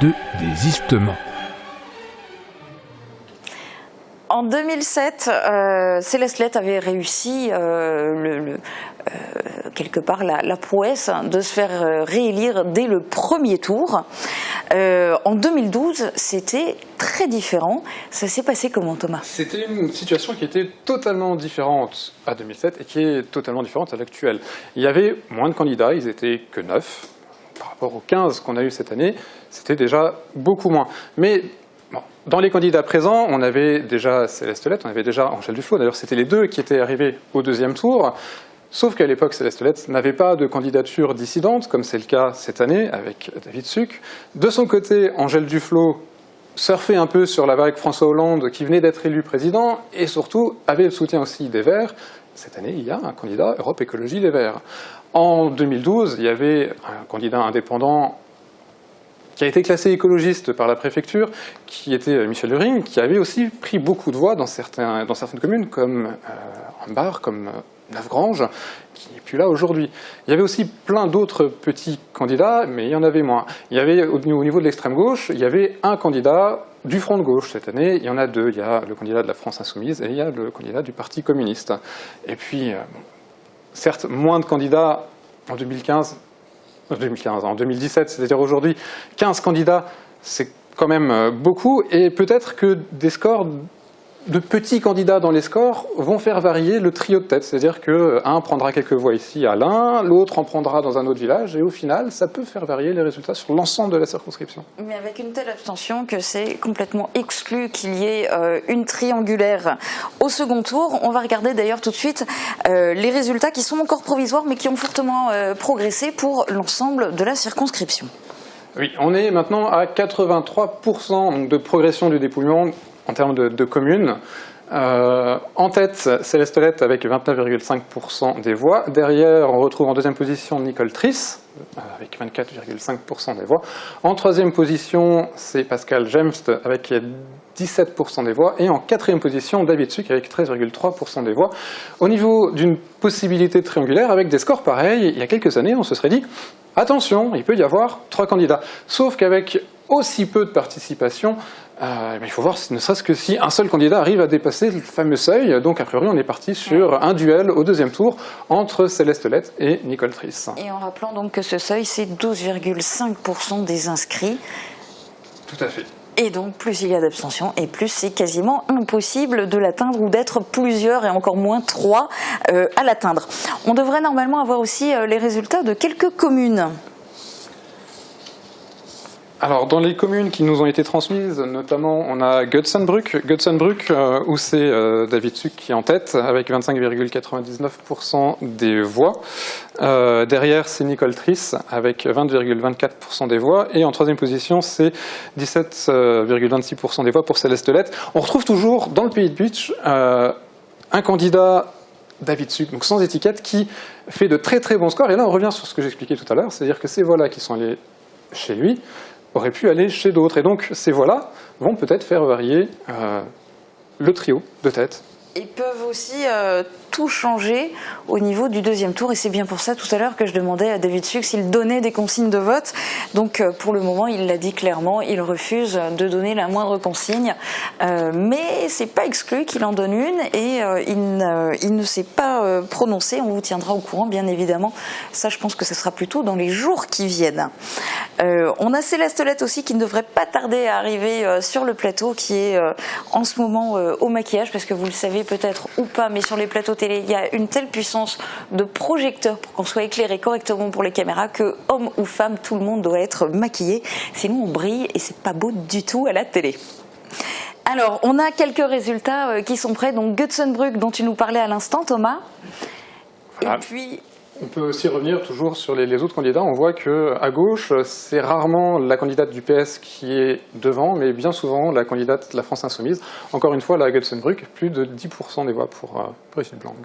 S16: de désistement.
S1: En 2007, Céleste Lett avait réussi quelque part la prouesse de se faire réélire dès le premier tour. En 2012, c'était très différent. Ça s'est passé comment, Thomas?
S2: C'était une situation qui était totalement différente à 2007 et qui est totalement différente à l'actuelle. Il y avait moins de candidats, ils étaient que 9. Par rapport aux 15 qu'on a eu cette année, c'était déjà beaucoup moins. Mais bon, dans les candidats présents, on avait déjà Céleste Lett, on avait déjà Angèle Duflot. D'ailleurs, c'était les deux qui étaient arrivés au deuxième tour. Sauf qu'à l'époque, Céleste Lett n'avait pas de candidature dissidente, comme c'est le cas cette année avec David Suc. De son côté, Angèle Duflot surfait un peu sur la vague François Hollande qui venait d'être élu président et surtout avait le soutien aussi des Verts. Cette année, il y a un candidat Europe Écologie Les Verts. En 2012, il y avait un candidat indépendant qui a été classé écologiste par la préfecture, qui était Michel Luring, qui avait aussi pris beaucoup de voix dans certaines communes, comme Ambars, comme Navgrange, qui n'est plus là aujourd'hui. Il y avait aussi plein d'autres petits candidats, mais il y en avait moins. Il y avait, au niveau de l'extrême gauche, il y avait un candidat du Front de gauche cette année. Il y en a deux. Il y a le candidat de la France Insoumise et il y a le candidat du Parti communiste. Et puis, certes, moins de candidats en 2017, c'est-à-dire aujourd'hui, 15 candidats, c'est quand même beaucoup. Et peut-être que des scores de petits candidats dans les scores vont faire varier le trio de tête. C'est-à-dire qu'un prendra quelques voix ici à l'un, l'autre en prendra dans un autre village, et au final, ça peut faire varier les résultats sur l'ensemble de la circonscription.
S1: Mais avec une telle abstention que c'est complètement exclu qu'il y ait une triangulaire au second tour. On va regarder d'ailleurs tout de suite les résultats qui sont encore provisoires, mais qui ont fortement progressé pour l'ensemble de la circonscription.
S2: Oui, on est maintenant à 83% de progression du dépouillement en termes de communes. En tête, Céleste Lett avec 29,5% des voix. Derrière, on retrouve en deuxième position Nicole Triss, avec 24,5% des voix. En troisième position, c'est Pascal Jemst, avec 17% des voix. Et en quatrième position, David Suc, avec 13,3% des voix. Au niveau d'une possibilité triangulaire, avec des scores pareils, il y a quelques années, on se serait dit, attention, il peut y avoir 3 candidats. Sauf qu'avec aussi peu de participation, il faut voir, ne serait-ce que si un seul candidat arrive à dépasser le fameux seuil. Donc, a priori, on est parti sur un duel au deuxième tour entre Céleste Lett et Nicole Triss.
S1: Et en rappelant donc que ce seuil, c'est 12,5% des inscrits.
S2: Tout à fait.
S1: Et donc, plus il y a d'abstention, et plus c'est quasiment impossible de l'atteindre ou d'être plusieurs, et encore moins 3 à l'atteindre. On devrait normalement avoir aussi les résultats de quelques communes.
S2: Alors, dans les communes qui nous ont été transmises, notamment, on a Götzenbrück, où c'est David Suc qui est en tête, avec 25,99% des voix. Derrière, c'est Nicole Triss, avec 20,24% des voix. Et en troisième position, c'est 17,26% des voix pour Céleste Lett. On retrouve toujours, dans le pays de Bitche, un candidat, David Suc, donc sans étiquette, qui fait de très très bons scores. Et là, on revient sur ce que j'expliquais tout à l'heure, c'est-à-dire que ces voix-là qui sont allées chez lui auraient pu aller chez d'autres. Et donc, ces voix-là vont peut-être faire varier le trio de tête.
S1: Ils peuvent aussi tout changer au niveau du deuxième tour, et c'est bien pour ça tout à l'heure que je demandais à David Suc s'il donnait des consignes de vote. Donc pour le moment, il l'a dit clairement, il refuse de donner la moindre consigne, mais c'est pas exclu qu'il en donne une, et il ne s'est pas prononcé. On vous tiendra au courant, bien évidemment. Ça, je pense que ce sera plutôt dans les jours qui viennent. On a Céleste Lett aussi qui ne devrait pas tarder à arriver sur le plateau, qui est en ce moment au maquillage, parce que vous le savez peut-être ou pas, mais sur les plateaux télé, il y a une telle puissance de projecteurs pour qu'on soit éclairé correctement pour les caméras que, homme ou femme, tout le monde doit être maquillé. Sinon, on brille et c'est pas beau du tout à la télé. Alors, on a quelques résultats qui sont prêts. Donc, Götzenbrück, dont tu nous parlais à l'instant, Thomas.
S2: Voilà.
S1: Et puis...
S2: On peut aussi revenir toujours sur les autres candidats. On voit qu'à gauche, c'est rarement la candidate du PS qui est devant, mais bien souvent la candidate de la France Insoumise. Encore une fois, la Götzenbrück, plus de 10% des voix pour Brigitte Blank.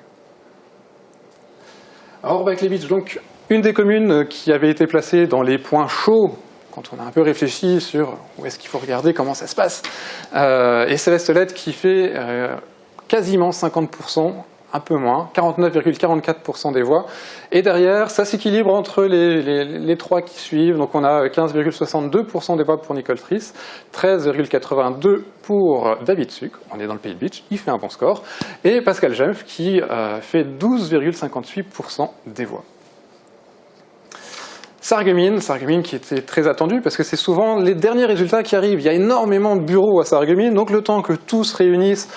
S2: À Orbach-les-Bitches, donc, une des communes qui avait été placée dans les points chauds, quand on a un peu réfléchi sur où est-ce qu'il faut regarder, comment ça se passe, et Céleste Lett qui fait quasiment 50%, un peu moins, 49,44% des voix. Et derrière, ça s'équilibre entre les trois qui suivent. Donc on a 15,62% des voix pour Nicole Triss, 13,82% pour David Suc, on est dans le Pays de Bitche, il fait un bon score, et Pascal Jempf qui fait 12,58% des voix. Sarreguemines qui était très attendu parce que c'est souvent les derniers résultats qui arrivent. Il y a énormément de bureaux à Sarreguemines, donc le temps que tous se réunissent,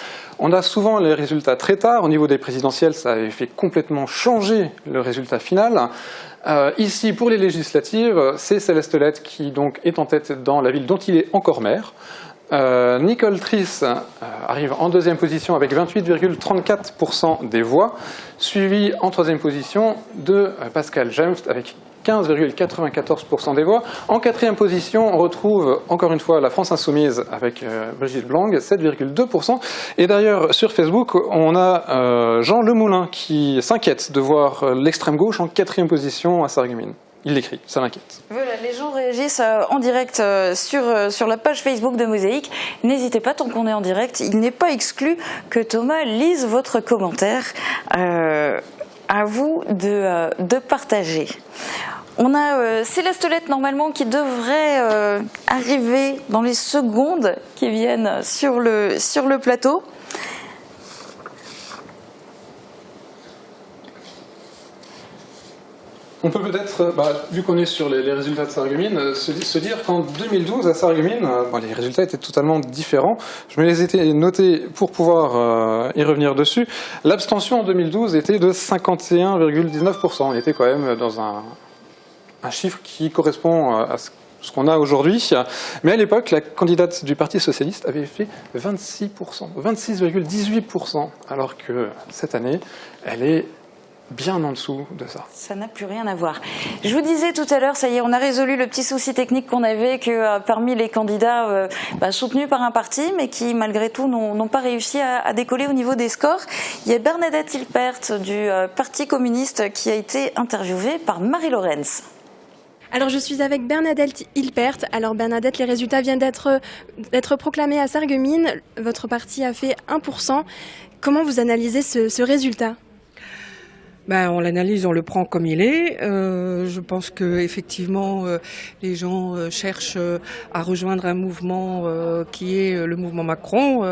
S2: on a souvent les résultats très tard. Au niveau des présidentielles, ça avait fait complètement changer le résultat final. Ici, pour les législatives, c'est Céleste Lett qui donc est en tête dans la ville dont il est encore maire. Nicole Triss arrive en deuxième position avec 28,34% des voix, suivi en troisième position de Pascal Jempf avec 15,94% des voix. En quatrième position, on retrouve encore une fois la France Insoumise avec Brigitte Blank, 7,2%. Et d'ailleurs, sur Facebook, on a Jean Lemoulin qui s'inquiète de voir l'extrême gauche en quatrième position à Sarreguemines. Il l'écrit, ça l'inquiète.
S1: Voilà, les gens réagissent en direct sur la page Facebook de Mosaïque. N'hésitez pas, tant qu'on est en direct, il n'est pas exclu que Thomas lise votre commentaire. À vous de partager. On a Céleste Lett normalement qui devrait arriver dans les secondes qui viennent sur le plateau.
S2: On peut peut-être, vu qu'on est sur les résultats de Sarreguemines, se dire qu'en 2012, à Sarreguemines, les résultats étaient totalement différents. Je me les ai notés pour pouvoir y revenir dessus. L'abstention en 2012 était de 51,19%. On était quand même dans un chiffre qui correspond à ce qu'on a aujourd'hui. Mais à l'époque, la candidate du Parti Socialiste avait fait 26%, 26,18%, alors que cette année, elle est bien en dessous de ça.
S1: Ça n'a plus rien à voir. Je vous disais tout à l'heure, ça y est, on a résolu le petit souci technique qu'on avait, que parmi les candidats soutenus par un parti, mais qui malgré tout n'ont pas réussi à décoller au niveau des scores, il y a Bernadette Hilpert du Parti communiste qui a été interviewée par Marie Lorenz.
S6: Alors je suis avec Bernadette Hilpert. Alors Bernadette, les résultats viennent d'être proclamés à Sarreguemines. Votre parti a fait 1%. Comment vous analysez ce résultat ?
S13: On l'analyse, on le prend comme il est. Je pense que effectivement, les gens cherchent à rejoindre un mouvement qui est le mouvement Macron.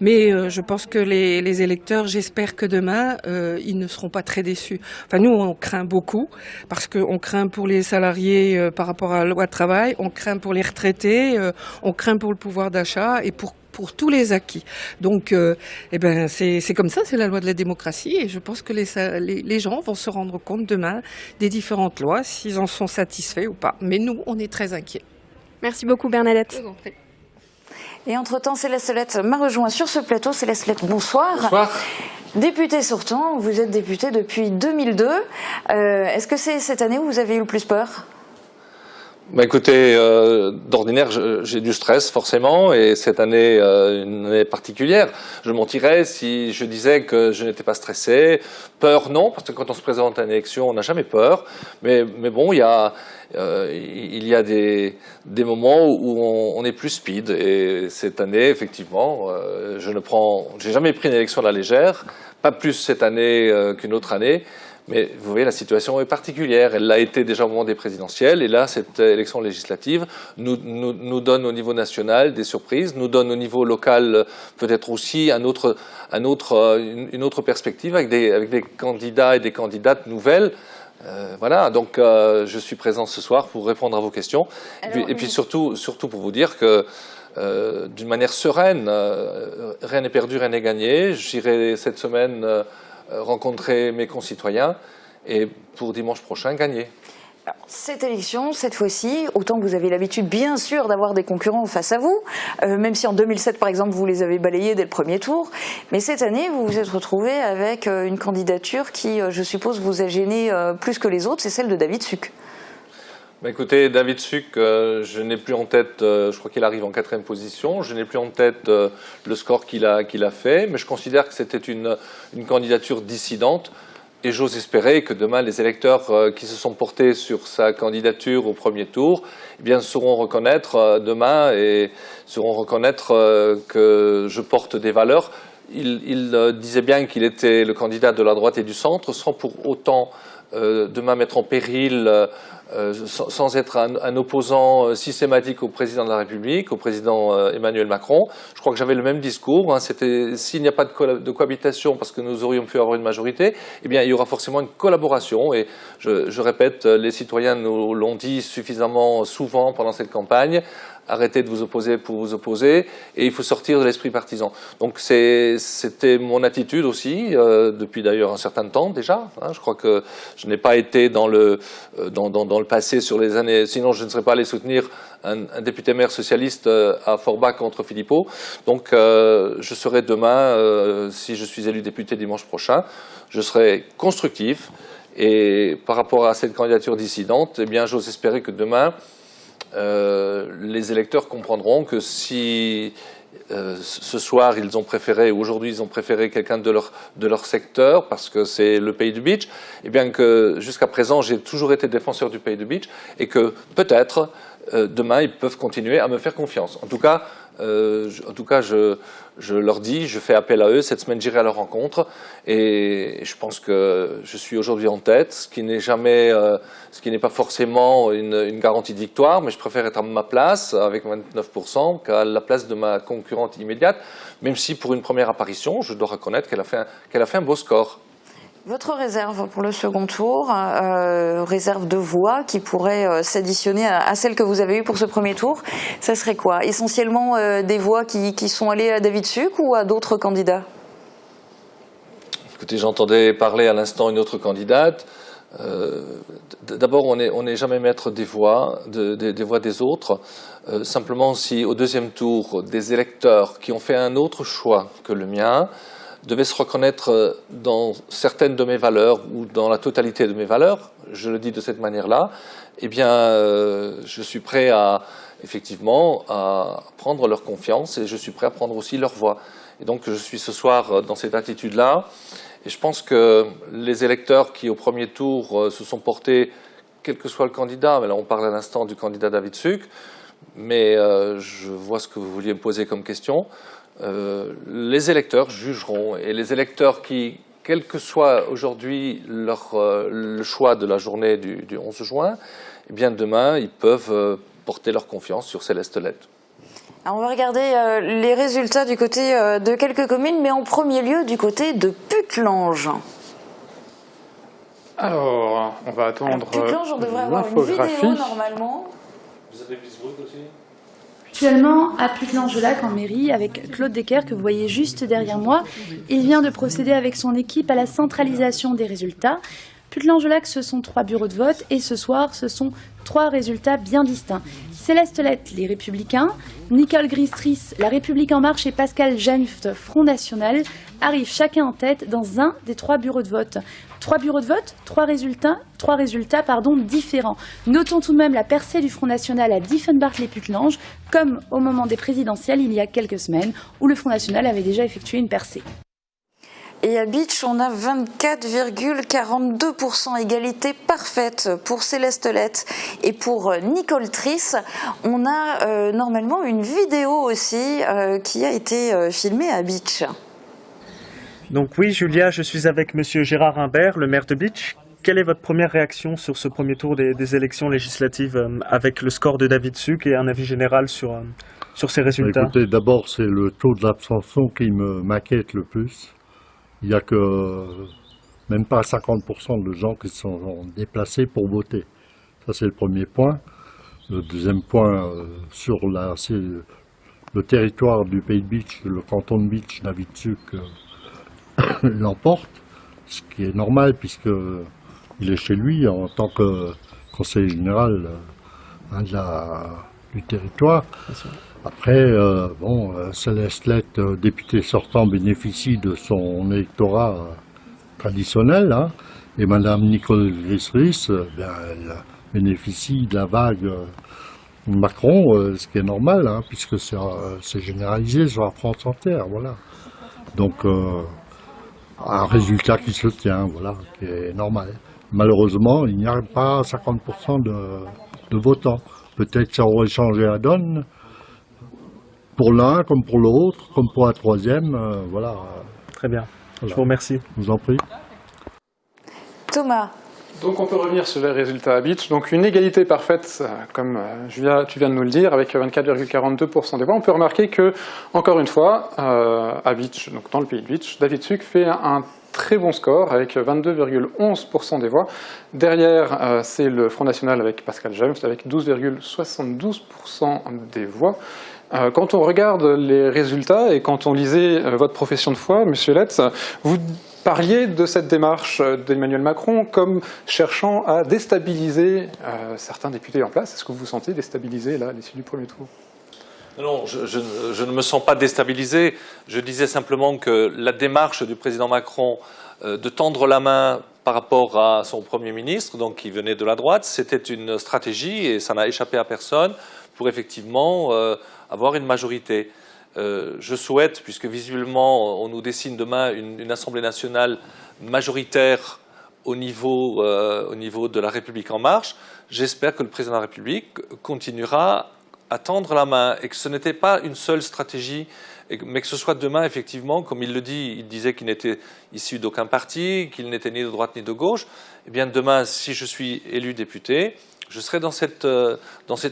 S13: Mais je pense que les électeurs, j'espère que demain, ils ne seront pas très déçus. Enfin, nous, on craint beaucoup parce qu'on craint pour les salariés par rapport à la loi de travail, on craint pour les retraités, on craint pour le pouvoir d'achat et pour tous les acquis. Donc, c'est comme ça, c'est la loi de la démocratie et je pense que les gens vont se rendre compte demain des différentes lois, s'ils en sont satisfaits ou pas. Mais nous, on est très inquiets.
S6: Merci beaucoup Bernadette.
S13: Je vous en prie.
S1: Et entre-temps, Céleste Lett m'a rejoint sur ce plateau. Céleste Lett, bonsoir.
S2: Bonsoir.
S1: Député sortant, vous êtes député depuis 2002. Est-ce que c'est cette année où vous avez eu le plus peur ?
S18: Écoutez, d'ordinaire, j'ai du stress forcément, et cette année, une année particulière. Je mentirais si je disais que je n'étais pas stressé. Peur, non, parce que quand on se présente à une élection, on n'a jamais peur. Mais bon, il y a des moments où on est plus speed. Et cette année, effectivement, j'ai jamais pris une élection à la légère, pas plus cette année qu'une autre année. Mais vous voyez, la situation est particulière. Elle l'a été déjà au moment des présidentielles. Et là, cette élection législative nous donne au niveau national des surprises, nous donne au niveau local peut-être aussi une autre perspective avec des candidats et des candidates nouvelles. Voilà, donc je suis présent ce soir pour répondre à vos questions. Et puis surtout pour vous dire que d'une manière sereine, rien n'est perdu, rien n'est gagné. J'irai cette semaine rencontrer mes concitoyens et pour dimanche prochain gagner.
S1: Alors, cette élection, cette fois-ci, autant que vous avez l'habitude bien sûr d'avoir des concurrents face à vous, même si en 2007 par exemple vous les avez balayés dès le premier tour, mais cette année vous vous êtes retrouvé avec une candidature qui, je suppose, vous a gêné plus que les autres, c'est celle de David Suc.
S18: Écoutez, David Suc, je n'ai plus en tête, je crois qu'il arrive en 4e position, je n'ai plus en tête le score qu'il a fait, mais je considère que c'était une candidature dissidente. Et j'ose espérer que demain, les électeurs qui se sont portés sur sa candidature au premier tour, eh bien, sauront reconnaître demain et sauront reconnaître que je porte des valeurs. Il disait bien qu'il était le candidat de la droite et du centre, sans pour autant demain mettre en péril, sans être un opposant systématique au président de la République, au président Emmanuel Macron. Je crois que j'avais le même discours. C'était s'il n'y a pas de cohabitation, parce que nous aurions pu avoir une majorité, eh bien, il y aura forcément une collaboration. Et je répète, les citoyens nous l'ont dit suffisamment souvent pendant cette campagne. Arrêtez de vous opposer pour vous opposer, et il faut sortir de l'esprit partisan. Donc c'était mon attitude aussi, depuis d'ailleurs un certain temps déjà. Je crois que je n'ai pas été dans le passé sur les années, sinon je ne serais pas allé soutenir un député maire socialiste à Forbach contre Philippot. Donc je serai demain, si je suis élu député dimanche prochain, je serai constructif, et par rapport à cette candidature dissidente, eh bien j'ose espérer que demain, les électeurs comprendront que si ce soir ils ont préféré, ou aujourd'hui ils ont préféré quelqu'un de leur secteur parce que c'est le pays du beach, et bien que jusqu'à présent j'ai toujours été défenseur du pays du beach, et que peut-être demain ils peuvent continuer à me faire confiance. En tout cas, je leur dis, je fais appel à eux. Cette semaine, j'irai à leur rencontre, et je pense que je suis aujourd'hui en tête, ce qui n'est pas forcément une garantie de victoire, mais je préfère être à ma place avec 29% qu'à la place de ma concurrente immédiate, même si pour une première apparition, je dois reconnaître qu'elle a fait un beau score.
S1: Votre réserve pour le second tour, réserve de voix qui pourrait s'additionner à celle que vous avez eue pour ce premier tour, ça serait quoi? Essentiellement des voix qui sont allées à David Suc ou à d'autres candidats?
S18: Écoutez, j'entendais parler à l'instant une autre candidate. D'abord, on n'est jamais maître des voix des autres. Simplement, si au deuxième tour, des électeurs qui ont fait un autre choix que le mien devaient se reconnaître dans certaines de mes valeurs ou dans la totalité de mes valeurs, je le dis de cette manière-là, eh bien, je suis prêt effectivement à prendre leur confiance, et je suis prêt à prendre aussi leur voix. Et donc, je suis ce soir dans cette attitude-là, et je pense que les électeurs qui, au premier tour, se sont portés, quel que soit le candidat, mais là on parle à l'instant du candidat David Suc, mais je vois ce que vous vouliez me poser comme question. Les électeurs jugeront, et les électeurs qui, quel que soit aujourd'hui le choix de la journée du 11 juin, eh bien demain ils peuvent porter leur confiance sur Céleste Lette.
S1: Alors on va regarder les résultats du côté de quelques communes, mais en premier lieu du côté de Putelange.
S2: Alors, on va attendre
S1: Putelange, on devrait avoir une vidéo normalement.
S18: Vous avez Bisbrook aussi ?
S19: Actuellement à Putelange-Lac en mairie avec Claude Decker que vous voyez juste derrière moi. Il vient de procéder avec son équipe à la centralisation des résultats. Putelange-Lac, ce sont 3 bureaux de vote, et ce soir ce sont 3 résultats bien distincts. Céleste Lette, les Républicains, Nicole Gristris, La République En Marche, et Pascal Janft, Front National, arrivent chacun en tête dans un des 3 bureaux de vote. 3 bureaux de vote, 3 résultats différents. Notons tout de même la percée du Front National à Diefenbach-les-Putelanges, comme au moment des présidentielles il y a quelques semaines, où le Front National avait déjà effectué une percée.
S1: Et à Bitche, on a 24,42%, égalité parfaite pour Céleste Lette et pour Nicole Triss. On a normalement une vidéo aussi qui a été filmée à Bitche.
S8: Donc oui, Julia, je suis avec monsieur Gérard Imbert, le maire de Bitche. Quelle est votre première réaction sur ce premier tour des élections législatives avec le score de David Suc et un avis général sur ces résultats?
S20: Écoutez, d'abord, c'est le taux de l'abstention qui m'inquiète le plus. Il n'y a que même pas 50% de gens qui sont déplacés pour voter. Ça, c'est le premier point. Le deuxième point, sur le territoire du pays de Bitche, le canton de Bitche, David Suc l'emporte, ce qui est normal puisqu'il est chez lui en tant que conseiller général du territoire. Après, Céleste Lett, député sortant, bénéficie de son électorat traditionnel, hein, et Madame Nicole Grisris, elle bénéficie de la vague Macron, ce qui est normal, hein, puisque c'est généralisé sur la France entière, voilà. Donc, un résultat qui se tient, voilà, qui est normal. Malheureusement, il n'y a pas 50% de votants. Peut-être que ça aurait changé la donne, pour l'un comme pour l'autre, comme pour la troisième, voilà.
S8: Très bien,
S20: voilà.
S8: Je vous remercie.
S20: Je vous en prie.
S1: Thomas.
S2: Donc on peut revenir sur les résultats à Bitche. Donc une égalité parfaite, comme Julia, tu viens de nous le dire, avec 24,42% des voix. On peut remarquer que, encore une fois, à Bitche, donc dans le pays de Bitche, David Suc fait un très bon score avec 22,11% des voix. Derrière, c'est le Front National avec Pascal James avec 12,72% des voix. Quand on regarde les résultats et quand on lisait votre profession de foi, Monsieur Lett, vous parliez de cette démarche d'Emmanuel Macron comme cherchant à déstabiliser certains députés en place. Est-ce que vous vous sentez déstabilisé là, à l'issue du premier tour ?
S18: Non, je ne me sens pas déstabilisé. Je disais simplement que la démarche du président Macron de tendre la main par rapport à son Premier ministre, donc qui venait de la droite, c'était une stratégie, et ça n'a échappé à personne, pour effectivement avoir une majorité. Je souhaite, puisque visuellement on nous dessine demain une Assemblée nationale majoritaire au niveau de la République en marche, j'espère que le président de la République continuera à tendre la main et que ce n'était pas une seule stratégie, mais que ce soit demain, effectivement, comme il le dit, il disait qu'il n'était issu d'aucun parti, qu'il n'était ni de droite ni de gauche. Eh bien, demain, si je suis élu député, je serai dans cette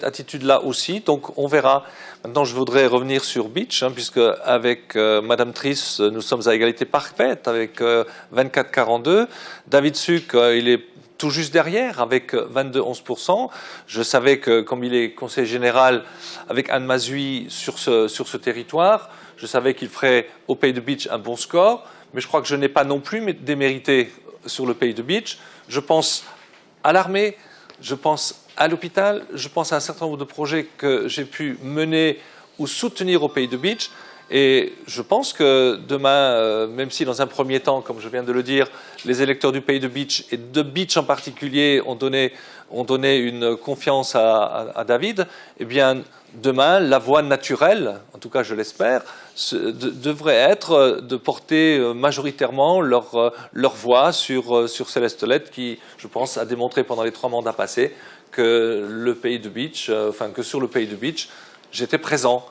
S18: attitude-là aussi, donc on verra. Maintenant, je voudrais revenir sur Bitche, hein, puisque avec Madame Triss, nous sommes à égalité parfaite, avec 24-42. David Suc, il est tout juste derrière, avec 22-11%. Je savais que, comme il est conseiller général avec Anne Mazouy sur ce territoire, je savais qu'il ferait au Pays de Bitche un bon score, mais je crois que je n'ai pas non plus démérité sur le Pays de Bitche. Je pense à l'armée, je pense à l'hôpital, je pense à un certain nombre de projets que j'ai pu mener ou soutenir au Pays de Bitche. Et je pense que demain, même si dans un premier temps, comme je viens de le dire, les électeurs du Pays de Bitche et de Bitche en particulier ont donné une confiance à David, eh bien demain, la voie naturelle, en tout cas je l'espère, devrait être de porter majoritairement leur voix sur Céleste Lett, qui, je pense, a démontré pendant les 3 mandats passés que le Pays de Bitche, que sur le Pays de Bitche, j'étais présent,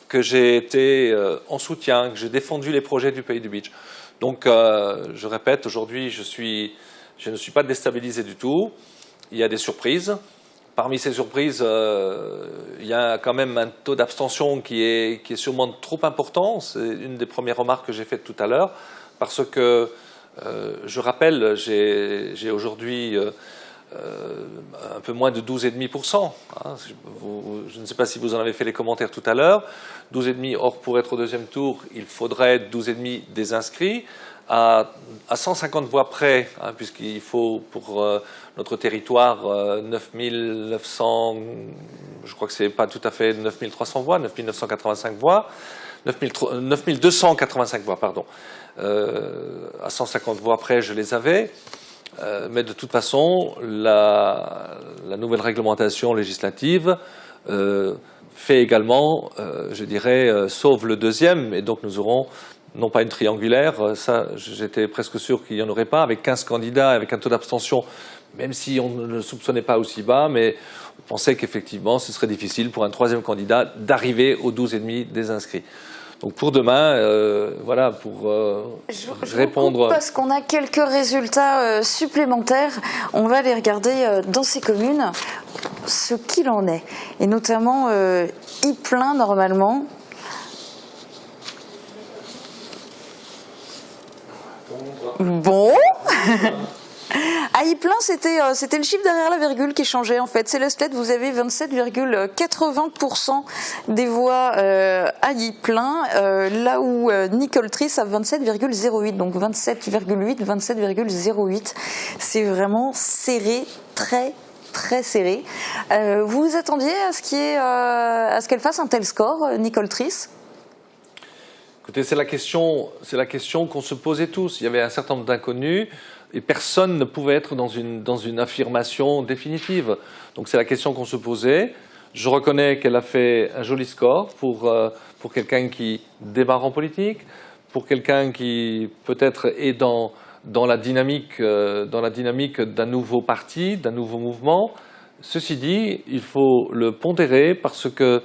S18: que j'ai été en soutien, que j'ai défendu les projets du Pays de Bitche. Donc, je répète, aujourd'hui, je ne suis pas déstabilisé du tout. Il y a des surprises. Parmi ces surprises, il y a quand même un taux d'abstention qui est sûrement trop important. C'est une des premières remarques que j'ai faites tout à l'heure, parce que, je rappelle, j'ai aujourd'hui un peu moins de 12,5%. Hein. Je ne sais pas si vous en avez fait les commentaires tout à l'heure. 12,5%, or pour être au deuxième tour, il faudrait 12,5% des inscrits. À 150 voix près, hein, puisqu'il faut pour notre territoire 9900, je crois que c'est pas tout à fait 9300 voix, 9985 voix, 9285 voix, pardon. À 150 voix près, je les avais. Mais de toute façon, la nouvelle réglementation législative fait également, je dirais, sauve le deuxième, et donc nous aurons non pas une triangulaire, ça j'étais presque sûr qu'il n'y en aurait pas, avec 15 candidats, avec un taux d'abstention, même si on ne le soupçonnait pas aussi bas, mais on pensait qu'effectivement ce serait difficile pour un troisième candidat d'arriver aux 12,5% des inscrits. Donc pour demain, voilà, pour répondre...
S1: Parce qu'on a quelques résultats supplémentaires, on va les regarder dans ces communes, ce qu'il en est. Et notamment Ypelin, normalement. Bon. À Ypelin, c'était le chiffre derrière la virgule qui changeait en fait. Céleste Lett, vous avez 27,80% des voix à Ypelin, là où Nicole Triss a 27,08%, donc 27,8, 27,08. C'est vraiment serré, très très serré. Vous vous attendiez à ce qu'elle fasse un tel score, Nicole Triss?
S18: Écoutez, c'est la question qu'on se posait tous. Il y avait un certain nombre d'inconnus et personne ne pouvait être dans une affirmation définitive. Donc c'est la question qu'on se posait. Je reconnais qu'elle a fait un joli score pour quelqu'un qui démarre en politique, pour quelqu'un qui peut-être est dans la dynamique d'un nouveau parti, d'un nouveau mouvement. Ceci dit, il faut le pondérer parce que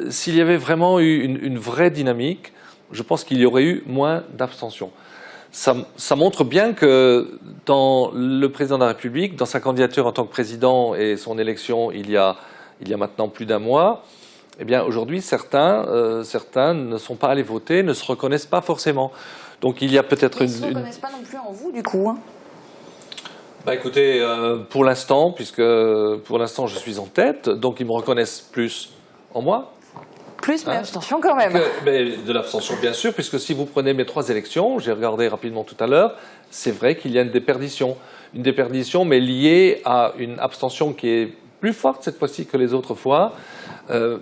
S18: s'il y avait vraiment eu une vraie dynamique, je pense qu'il y aurait eu moins d'abstention. Ça montre bien que dans le président de la République, dans sa candidature en tant que président et son élection il y a maintenant plus d'un mois, eh bien aujourd'hui certains ne sont pas allés voter, ne se reconnaissent pas forcément. Donc il y a peut-être
S1: Ils ne se reconnaissent pas non plus en vous, du coup. Hein.
S18: Bah écoutez, pour l'instant, puisque pour l'instant je suis en tête, donc ils me reconnaissent plus en moi.
S1: Plus, mais abstention quand même.
S18: Mais de l'abstention, bien sûr, puisque si vous prenez mes 3 élections, j'ai regardé rapidement tout à l'heure, c'est vrai qu'il y a une déperdition. Une déperdition, mais liée à une abstention qui est plus forte cette fois-ci que les autres fois.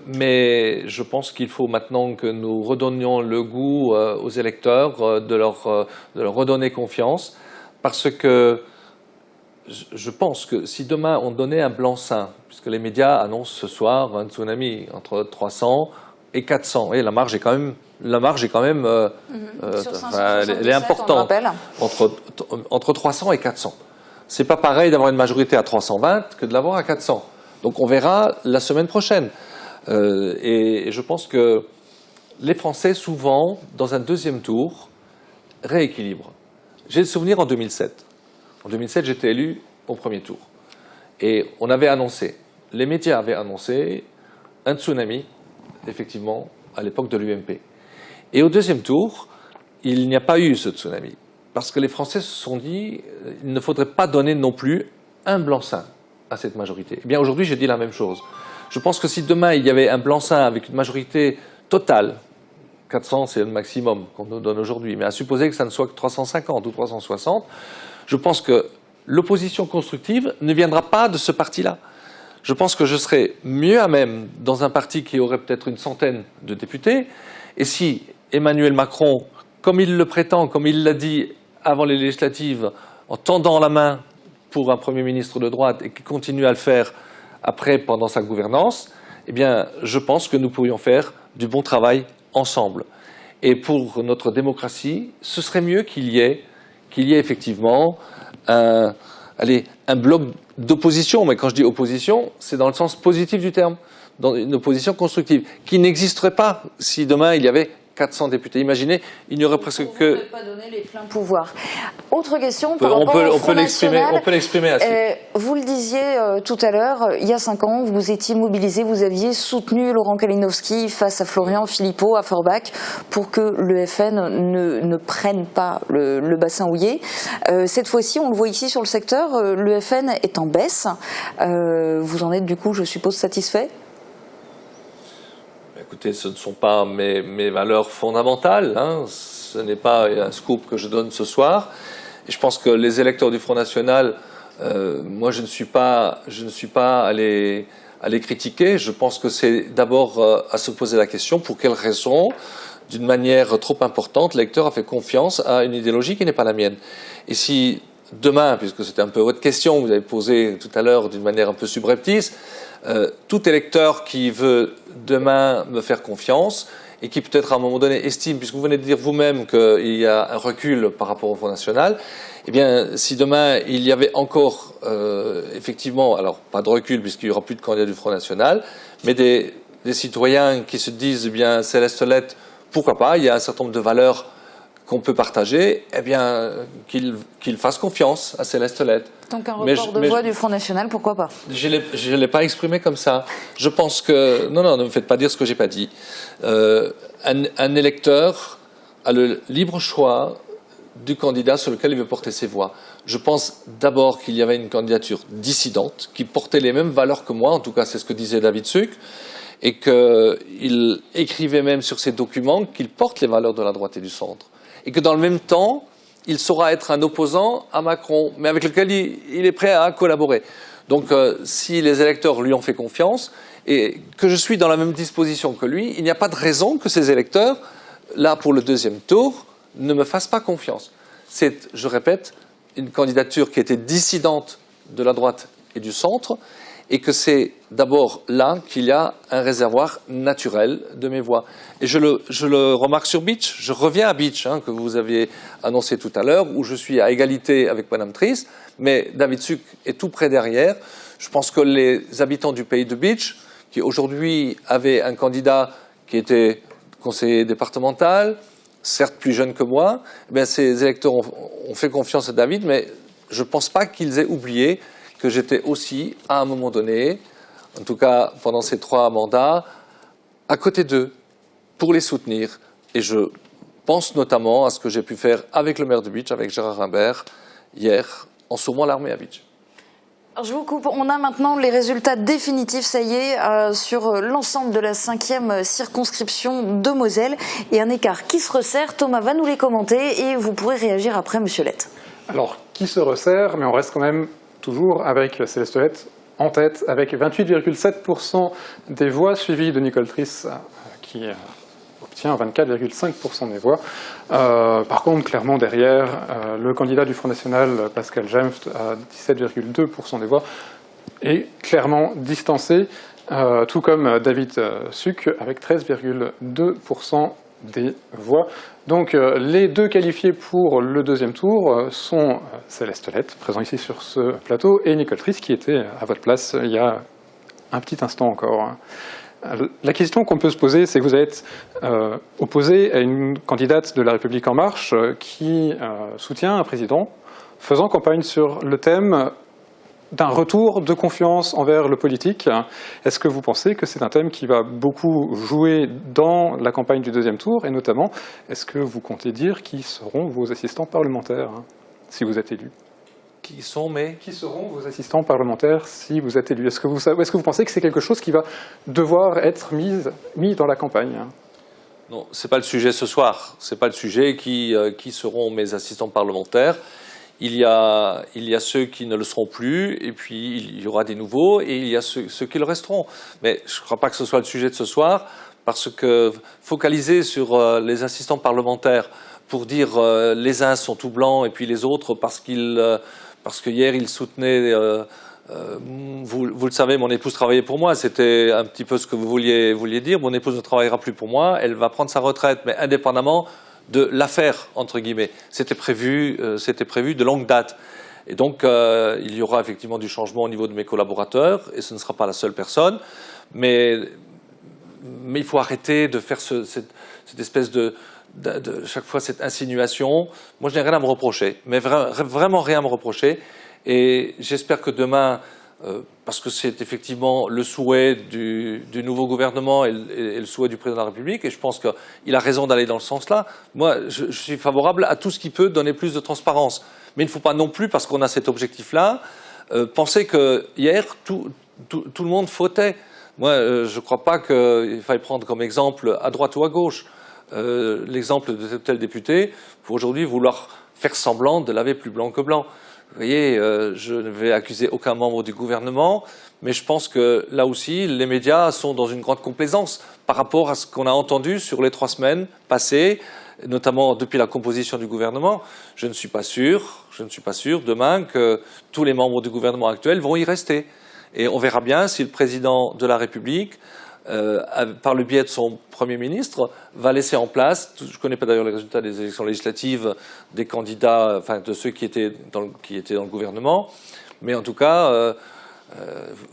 S18: Mais je pense qu'il faut maintenant que nous redonnions le goût aux électeurs, de leur redonner confiance, parce que je pense que si demain on donnait un blanc-seing, puisque les médias annoncent ce soir un tsunami entre 300 et 400, et la marge est quand même elle est importante, entre 300 et 400. C'est pas pareil d'avoir une majorité à 320 que de l'avoir à 400. Donc on verra la semaine prochaine. Et je pense que les Français, souvent, dans un deuxième tour, rééquilibrent. J'ai le souvenir en 2007. En 2007, j'étais élu au premier tour. Et on avait annoncé, les médias avaient annoncé un tsunami, effectivement, à l'époque de l'UMP. Et au deuxième tour, il n'y a pas eu ce tsunami. Parce que les Français se sont dit, il ne faudrait pas donner non plus un blanc-seing à cette majorité. Eh bien, aujourd'hui, j'ai dit la même chose. Je pense que si demain, il y avait un blanc-seing avec une majorité totale, 400, c'est le maximum qu'on nous donne aujourd'hui, mais à supposer que ça ne soit que 350 ou 360, je pense que l'opposition constructive ne viendra pas de ce parti-là. Je pense que je serais mieux à même dans un parti qui aurait peut-être une centaine de députés, et si Emmanuel Macron, comme il le prétend, comme il l'a dit avant les législatives, en tendant la main pour un Premier ministre de droite et qui continue à le faire après, pendant sa gouvernance, eh bien, je pense que nous pourrions faire du bon travail ensemble. Et pour notre démocratie, ce serait mieux qu'il y ait effectivement un bloc d'opposition. Mais quand je dis opposition, c'est dans le sens positif du terme, dans une opposition constructive, qui n'existerait pas si demain il y avait 400 députés. Imaginez, il n'y aurait presque que...
S1: On ne peut pas donner les pleins pouvoirs. Autre question
S18: on peut l'exprimer ainsi.
S1: Vous le disiez tout à l'heure, il y a 5 ans, vous étiez mobilisé, vous aviez soutenu Laurent Kalinowski face à Florian Philippot à Forbach pour que le FN ne prenne pas le bassin houiller. Cette fois-ci, on le voit ici sur le secteur, le FN est en baisse. Vous en êtes du coup, je suppose, satisfait ?
S18: Écoutez, ce ne sont pas mes valeurs fondamentales, hein. Ce n'est pas un scoop que je donne ce soir. Et je pense que les électeurs du Front National, moi je ne suis pas à les critiquer. Je pense que c'est d'abord à se poser la question pour quelles raisons, d'une manière trop importante, l'électeur a fait confiance à une idéologie qui n'est pas la mienne. Et si demain, puisque c'était un peu votre question, vous avez posé tout à l'heure d'une manière un peu subreptice, tout électeur qui veut demain me faire confiance et qui peut-être à un moment donné estime, puisque vous venez de dire vous-même qu'il y a un recul par rapport au Front National, eh bien si demain il y avait encore effectivement, alors pas de recul puisqu'il n'y aura plus de candidats du Front National, mais des citoyens qui se disent, eh bien Céleste Lette, pourquoi pas, il y a un certain nombre de valeurs qu'on peut partager, eh bien qu'il fasse confiance à Céleste Lette.
S1: Donc un report de voix du Front National, pourquoi pas ?
S18: Je ne l'ai pas exprimé comme ça. Je pense que... Non, ne me faites pas dire ce que je n'ai pas dit. Un électeur a le libre choix du candidat sur lequel il veut porter ses voix. Je pense d'abord qu'il y avait une candidature dissidente, qui portait les mêmes valeurs que moi, en tout cas c'est ce que disait David Suc, et qu'il écrivait même sur ses documents qu'il porte les valeurs de la droite et du centre. Et que dans le même temps, il saura être un opposant à Macron, mais avec lequel il est prêt à collaborer. Donc si les électeurs lui ont fait confiance et que je suis dans la même disposition que lui, il n'y a pas de raison que ces électeurs, là pour le deuxième tour, ne me fassent pas confiance. C'est, je répète, une candidature qui était dissidente de la droite et du centre, et que c'est d'abord là qu'il y a un réservoir naturel de mes voix. Et je le remarque sur Beach, je reviens à Beach, que vous aviez annoncé tout à l'heure, où je suis à égalité avec Madame Tris, mais David Suc est tout près derrière. Je pense que les habitants du pays de Beach, qui aujourd'hui avaient un candidat qui était conseiller départemental, certes plus jeune que moi, ces électeurs ont fait confiance à David, mais je ne pense pas qu'ils aient oublié que j'étais aussi, à un moment donné, en tout cas pendant ces 3 mandats, à côté d'eux, pour les soutenir. Et je pense notamment à ce que j'ai pu faire avec le maire de Beach, avec Gérard Imbert, hier, en sauvant l'armée à Beach.
S1: Alors je vous coupe, on a maintenant les résultats définitifs, ça y est, sur l'ensemble de la 5e circonscription de Moselle. Et un écart qui se resserre, Thomas va nous les commenter et vous pourrez réagir après, Monsieur Lett.
S2: Alors, qui se resserre, mais on reste quand même toujours avec Céleste Lett en tête, avec 28,7% des voix, suivies de Nicole Tris, qui obtient 24,5% des voix. Par contre, clairement derrière, le candidat du Front National, Pascal Jemft, à 17,2% des voix, est clairement distancé, tout comme David Suc, avec 13,2% des voix. Donc les 2 qualifiés pour le deuxième tour sont Céleste Lett, présent ici sur ce plateau, et Nicole Tris, qui était à votre place il y a un petit instant encore. La question qu'on peut se poser, c'est que vous êtes opposé à une candidate de La République En Marche qui soutient un président faisant campagne sur le thème d'un retour de confiance envers le politique. Est-ce que vous pensez que c'est un thème qui va beaucoup jouer dans la campagne du deuxième tour? Et notamment, est-ce que vous comptez dire qui seront vos assistants parlementaires, si vous êtes élu?
S18: Qui seront
S2: vos assistants parlementaires si vous êtes élu? Est-ce que vous pensez que c'est quelque chose qui va devoir être mis dans la campagne?
S18: Non, ce n'est pas le sujet ce soir. Ce n'est pas le sujet qui seront mes assistants parlementaires. Il y a ceux qui ne le seront plus, et puis il y aura des nouveaux, et il y a ceux qui le resteront. Mais je ne crois pas que ce soit le sujet de ce soir, parce que focaliser sur les assistants parlementaires pour dire les uns sont tout blancs, et puis les autres parce que hier ils soutenaient... vous le savez, mon épouse travaillait pour moi, c'était un petit peu ce que vous vouliez dire. Mon épouse ne travaillera plus pour moi, elle va prendre sa retraite, mais indépendamment de l'affaire, entre guillemets. C'était prévu de longue date. Et donc, il y aura effectivement du changement au niveau de mes collaborateurs, et ce ne sera pas la seule personne. Mais il faut arrêter de faire cette espèce de chaque fois cette insinuation. Moi, je n'ai rien à me reprocher, mais vraiment rien à me reprocher. Et j'espère que demain, parce que c'est effectivement le souhait du nouveau gouvernement et le souhait du président de la République, et je pense qu'il a raison d'aller dans ce sens-là. Moi, je suis favorable à tout ce qui peut donner plus de transparence. Mais il ne faut pas non plus, parce qu'on a cet objectif-là, penser que hier, tout le monde fautait. Moi, je ne crois pas qu'il faille prendre comme exemple à droite ou à gauche l'exemple de tel député pour aujourd'hui vouloir faire semblant de laver plus blanc que blanc. Vous voyez, je ne vais accuser aucun membre du gouvernement, mais je pense que là aussi, les médias sont dans une grande complaisance par rapport à ce qu'on a entendu sur les 3 semaines passées, notamment depuis la composition du gouvernement. Je ne suis pas sûr demain que tous les membres du gouvernement actuel vont y rester. Et on verra bien si le président de la République, par le biais de son Premier ministre, va laisser en place, je ne connais pas d'ailleurs les résultats des élections législatives des candidats, enfin de ceux qui étaient dans le gouvernement, mais en tout cas,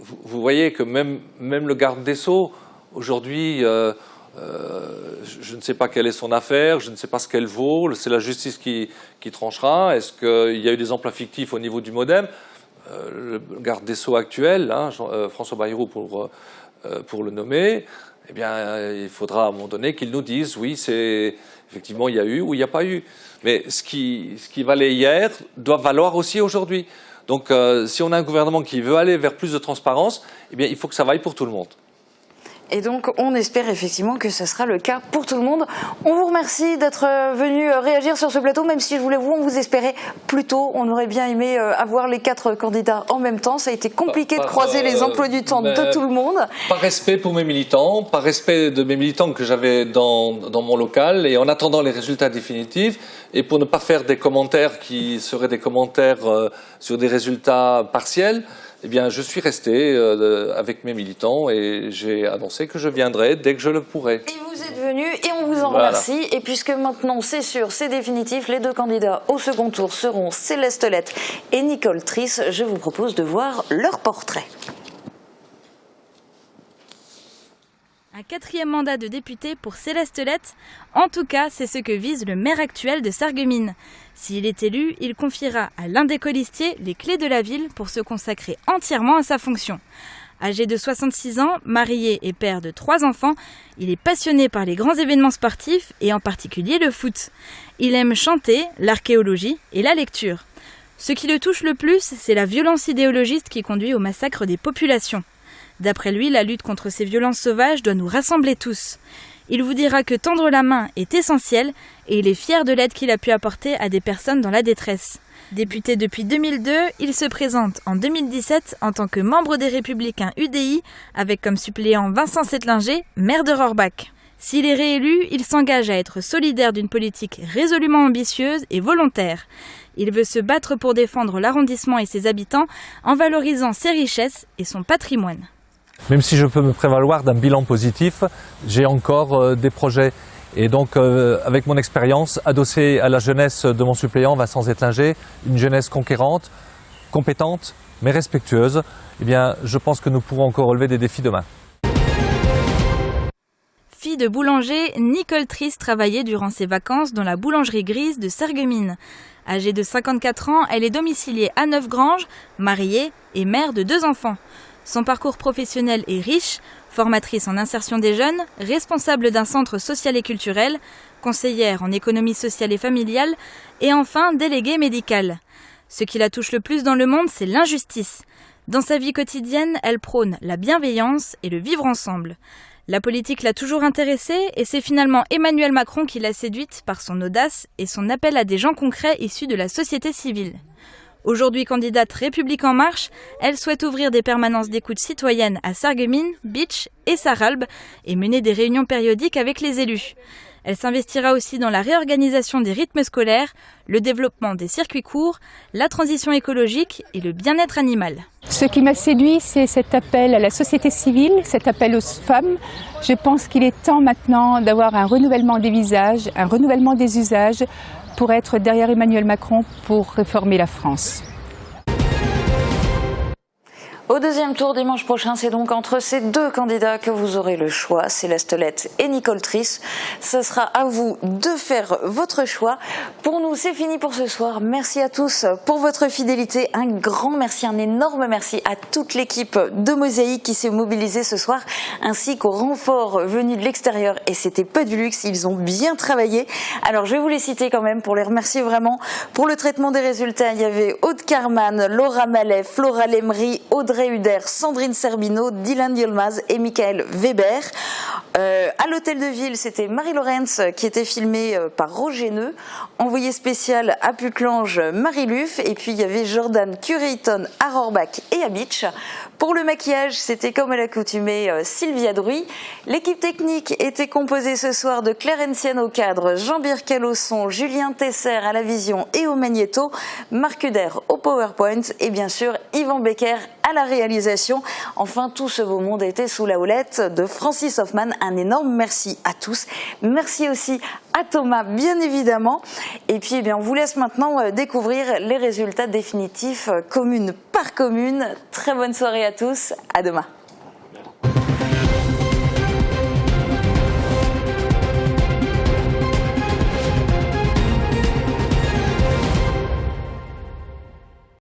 S18: vous voyez que même le garde des Sceaux, aujourd'hui, je ne sais pas quelle est son affaire, je ne sais pas ce qu'elle vaut, c'est la justice qui tranchera. Est-ce qu'il y a eu des emplois fictifs au niveau du MoDem? Le garde des Sceaux actuel, François Bayrou pour le nommer, eh bien, il faudra à un moment donné qu'il nous dise oui, effectivement il y a eu ou il n'y a pas eu. Mais ce qui valait hier doit valoir aussi aujourd'hui. Donc si on a un gouvernement qui veut aller vers plus de transparence, eh bien, il faut que ça vaille pour tout le monde.
S1: Et donc, on espère effectivement que ce sera le cas pour tout le monde. On vous remercie d'être venu réagir sur ce plateau, même si je voulais on vous espérait plus tôt. On aurait bien aimé avoir les 4 candidats en même temps. Ça a été compliqué de croiser les emplois du temps de tout le monde.
S18: Par respect pour mes militants, par respect de mes militants que j'avais dans mon local, et en attendant les résultats définitifs, et pour ne pas faire des commentaires qui seraient des commentaires sur des résultats partiels, eh bien, je suis resté avec mes militants et j'ai annoncé que je viendrai dès que je le pourrai.
S1: Et vous êtes venus et on vous en remercie. Et puisque maintenant c'est sûr, c'est définitif, les 2 candidats au second tour seront Céleste Lett et Nicole Triss. Je vous propose de voir leur portrait.
S21: Un 4e mandat de député pour Céleste Lett, en tout cas c'est ce que vise le maire actuel de Sarreguemines. S'il est élu, il confiera à l'un des colistiers les clés de la ville pour se consacrer entièrement à sa fonction. Âgé de 66 ans, marié et père de 3 enfants, il est passionné par les grands événements sportifs et en particulier le foot. Il aime chanter, l'archéologie et la lecture. Ce qui le touche le plus, c'est la violence idéologiste qui conduit au massacre des populations. D'après lui, la lutte contre ces violences sauvages doit nous rassembler tous. Il vous dira que tendre la main est essentiel et il est fier de l'aide qu'il a pu apporter à des personnes dans la détresse. Député depuis 2002, il se présente en 2017 en tant que membre des Républicains UDI avec comme suppléant Vincent Settlinger, maire de Rohrbach. S'il est réélu, il s'engage à être solidaire d'une politique résolument ambitieuse et volontaire. Il veut se battre pour défendre l'arrondissement et ses habitants en valorisant ses richesses et son patrimoine.
S22: Même si je peux me prévaloir d'un bilan positif, j'ai encore des projets. Et donc, avec mon expérience, adossée à la jeunesse de mon suppléant Vincent Settlinger, une jeunesse conquérante, compétente, mais respectueuse, eh bien, je pense que nous pourrons encore relever des défis demain.
S21: Fille de boulanger, Nicole Triss travaillait durant ses vacances dans la boulangerie grise de Sarreguemines. Âgée de 54 ans, elle est domiciliée à Neufgrange, mariée et mère de 2 enfants. Son parcours professionnel est riche, formatrice en insertion des jeunes, responsable d'un centre social et culturel, conseillère en économie sociale et familiale et enfin déléguée médicale. Ce qui la touche le plus dans le monde, c'est l'injustice. Dans sa vie quotidienne, elle prône la bienveillance et le vivre ensemble. La politique l'a toujours intéressée et c'est finalement Emmanuel Macron qui l'a séduite par son audace et son appel à des gens concrets issus de la société civile. Aujourd'hui candidate République En Marche, elle souhaite ouvrir des permanences d'écoute citoyenne à Sarreguemines, Bitche et Sarralbe et mener des réunions périodiques avec les élus. Elle s'investira aussi dans la réorganisation des rythmes scolaires, le développement des circuits courts, la transition écologique et le bien-être animal.
S4: Ce qui m'a séduit, c'est cet appel à la société civile, cet appel aux femmes. Je pense qu'il est temps maintenant d'avoir un renouvellement des visages, un renouvellement des usages pour être derrière Emmanuel Macron pour réformer la France.
S1: Au 2e tour dimanche prochain, c'est donc entre ces 2 candidats que vous aurez le choix, Céleste Lett et Nicole Triss. Ce sera à vous de faire votre choix. Pour nous, c'est fini pour ce soir. Merci à tous pour votre fidélité. Un grand merci, un énorme merci à toute l'équipe de Mosaïque qui s'est mobilisée ce soir, ainsi qu'aux renforts venus de l'extérieur. Et c'était pas du luxe, ils ont bien travaillé. Alors je vais vous les citer quand même pour les remercier vraiment. Pour le traitement des résultats, il y avait Aude Carman, Laura Mallet, Flora Lemery, Audrey Huder, Sandrine Serbino, Dylan Yilmaz et Michael Weber. À l'hôtel de ville, c'était Marie Lorenz qui était filmée par Roger Neu. Envoyé spécial à Putelange, Marie Luff. Et puis il y avait Jordan Cureyton à Rohrbach et à Bitche. Pour le maquillage, c'était comme à l'accoutumée Sylvia Druy. L'équipe technique était composée ce soir de Claire Entienne au cadre, Jean Birkel au son, Julien Tesser à la vision et au magnéto, Marc Huder au PowerPoint et bien sûr Yvan Becker à la réalisation. Enfin, tout ce beau monde était sous la houlette de Francis Hoffman. Un énorme merci à tous. Merci aussi à Thomas, bien évidemment. Et puis, eh bien, on vous laisse maintenant découvrir les résultats définitifs commune par commune. Très bonne soirée à tous. À demain.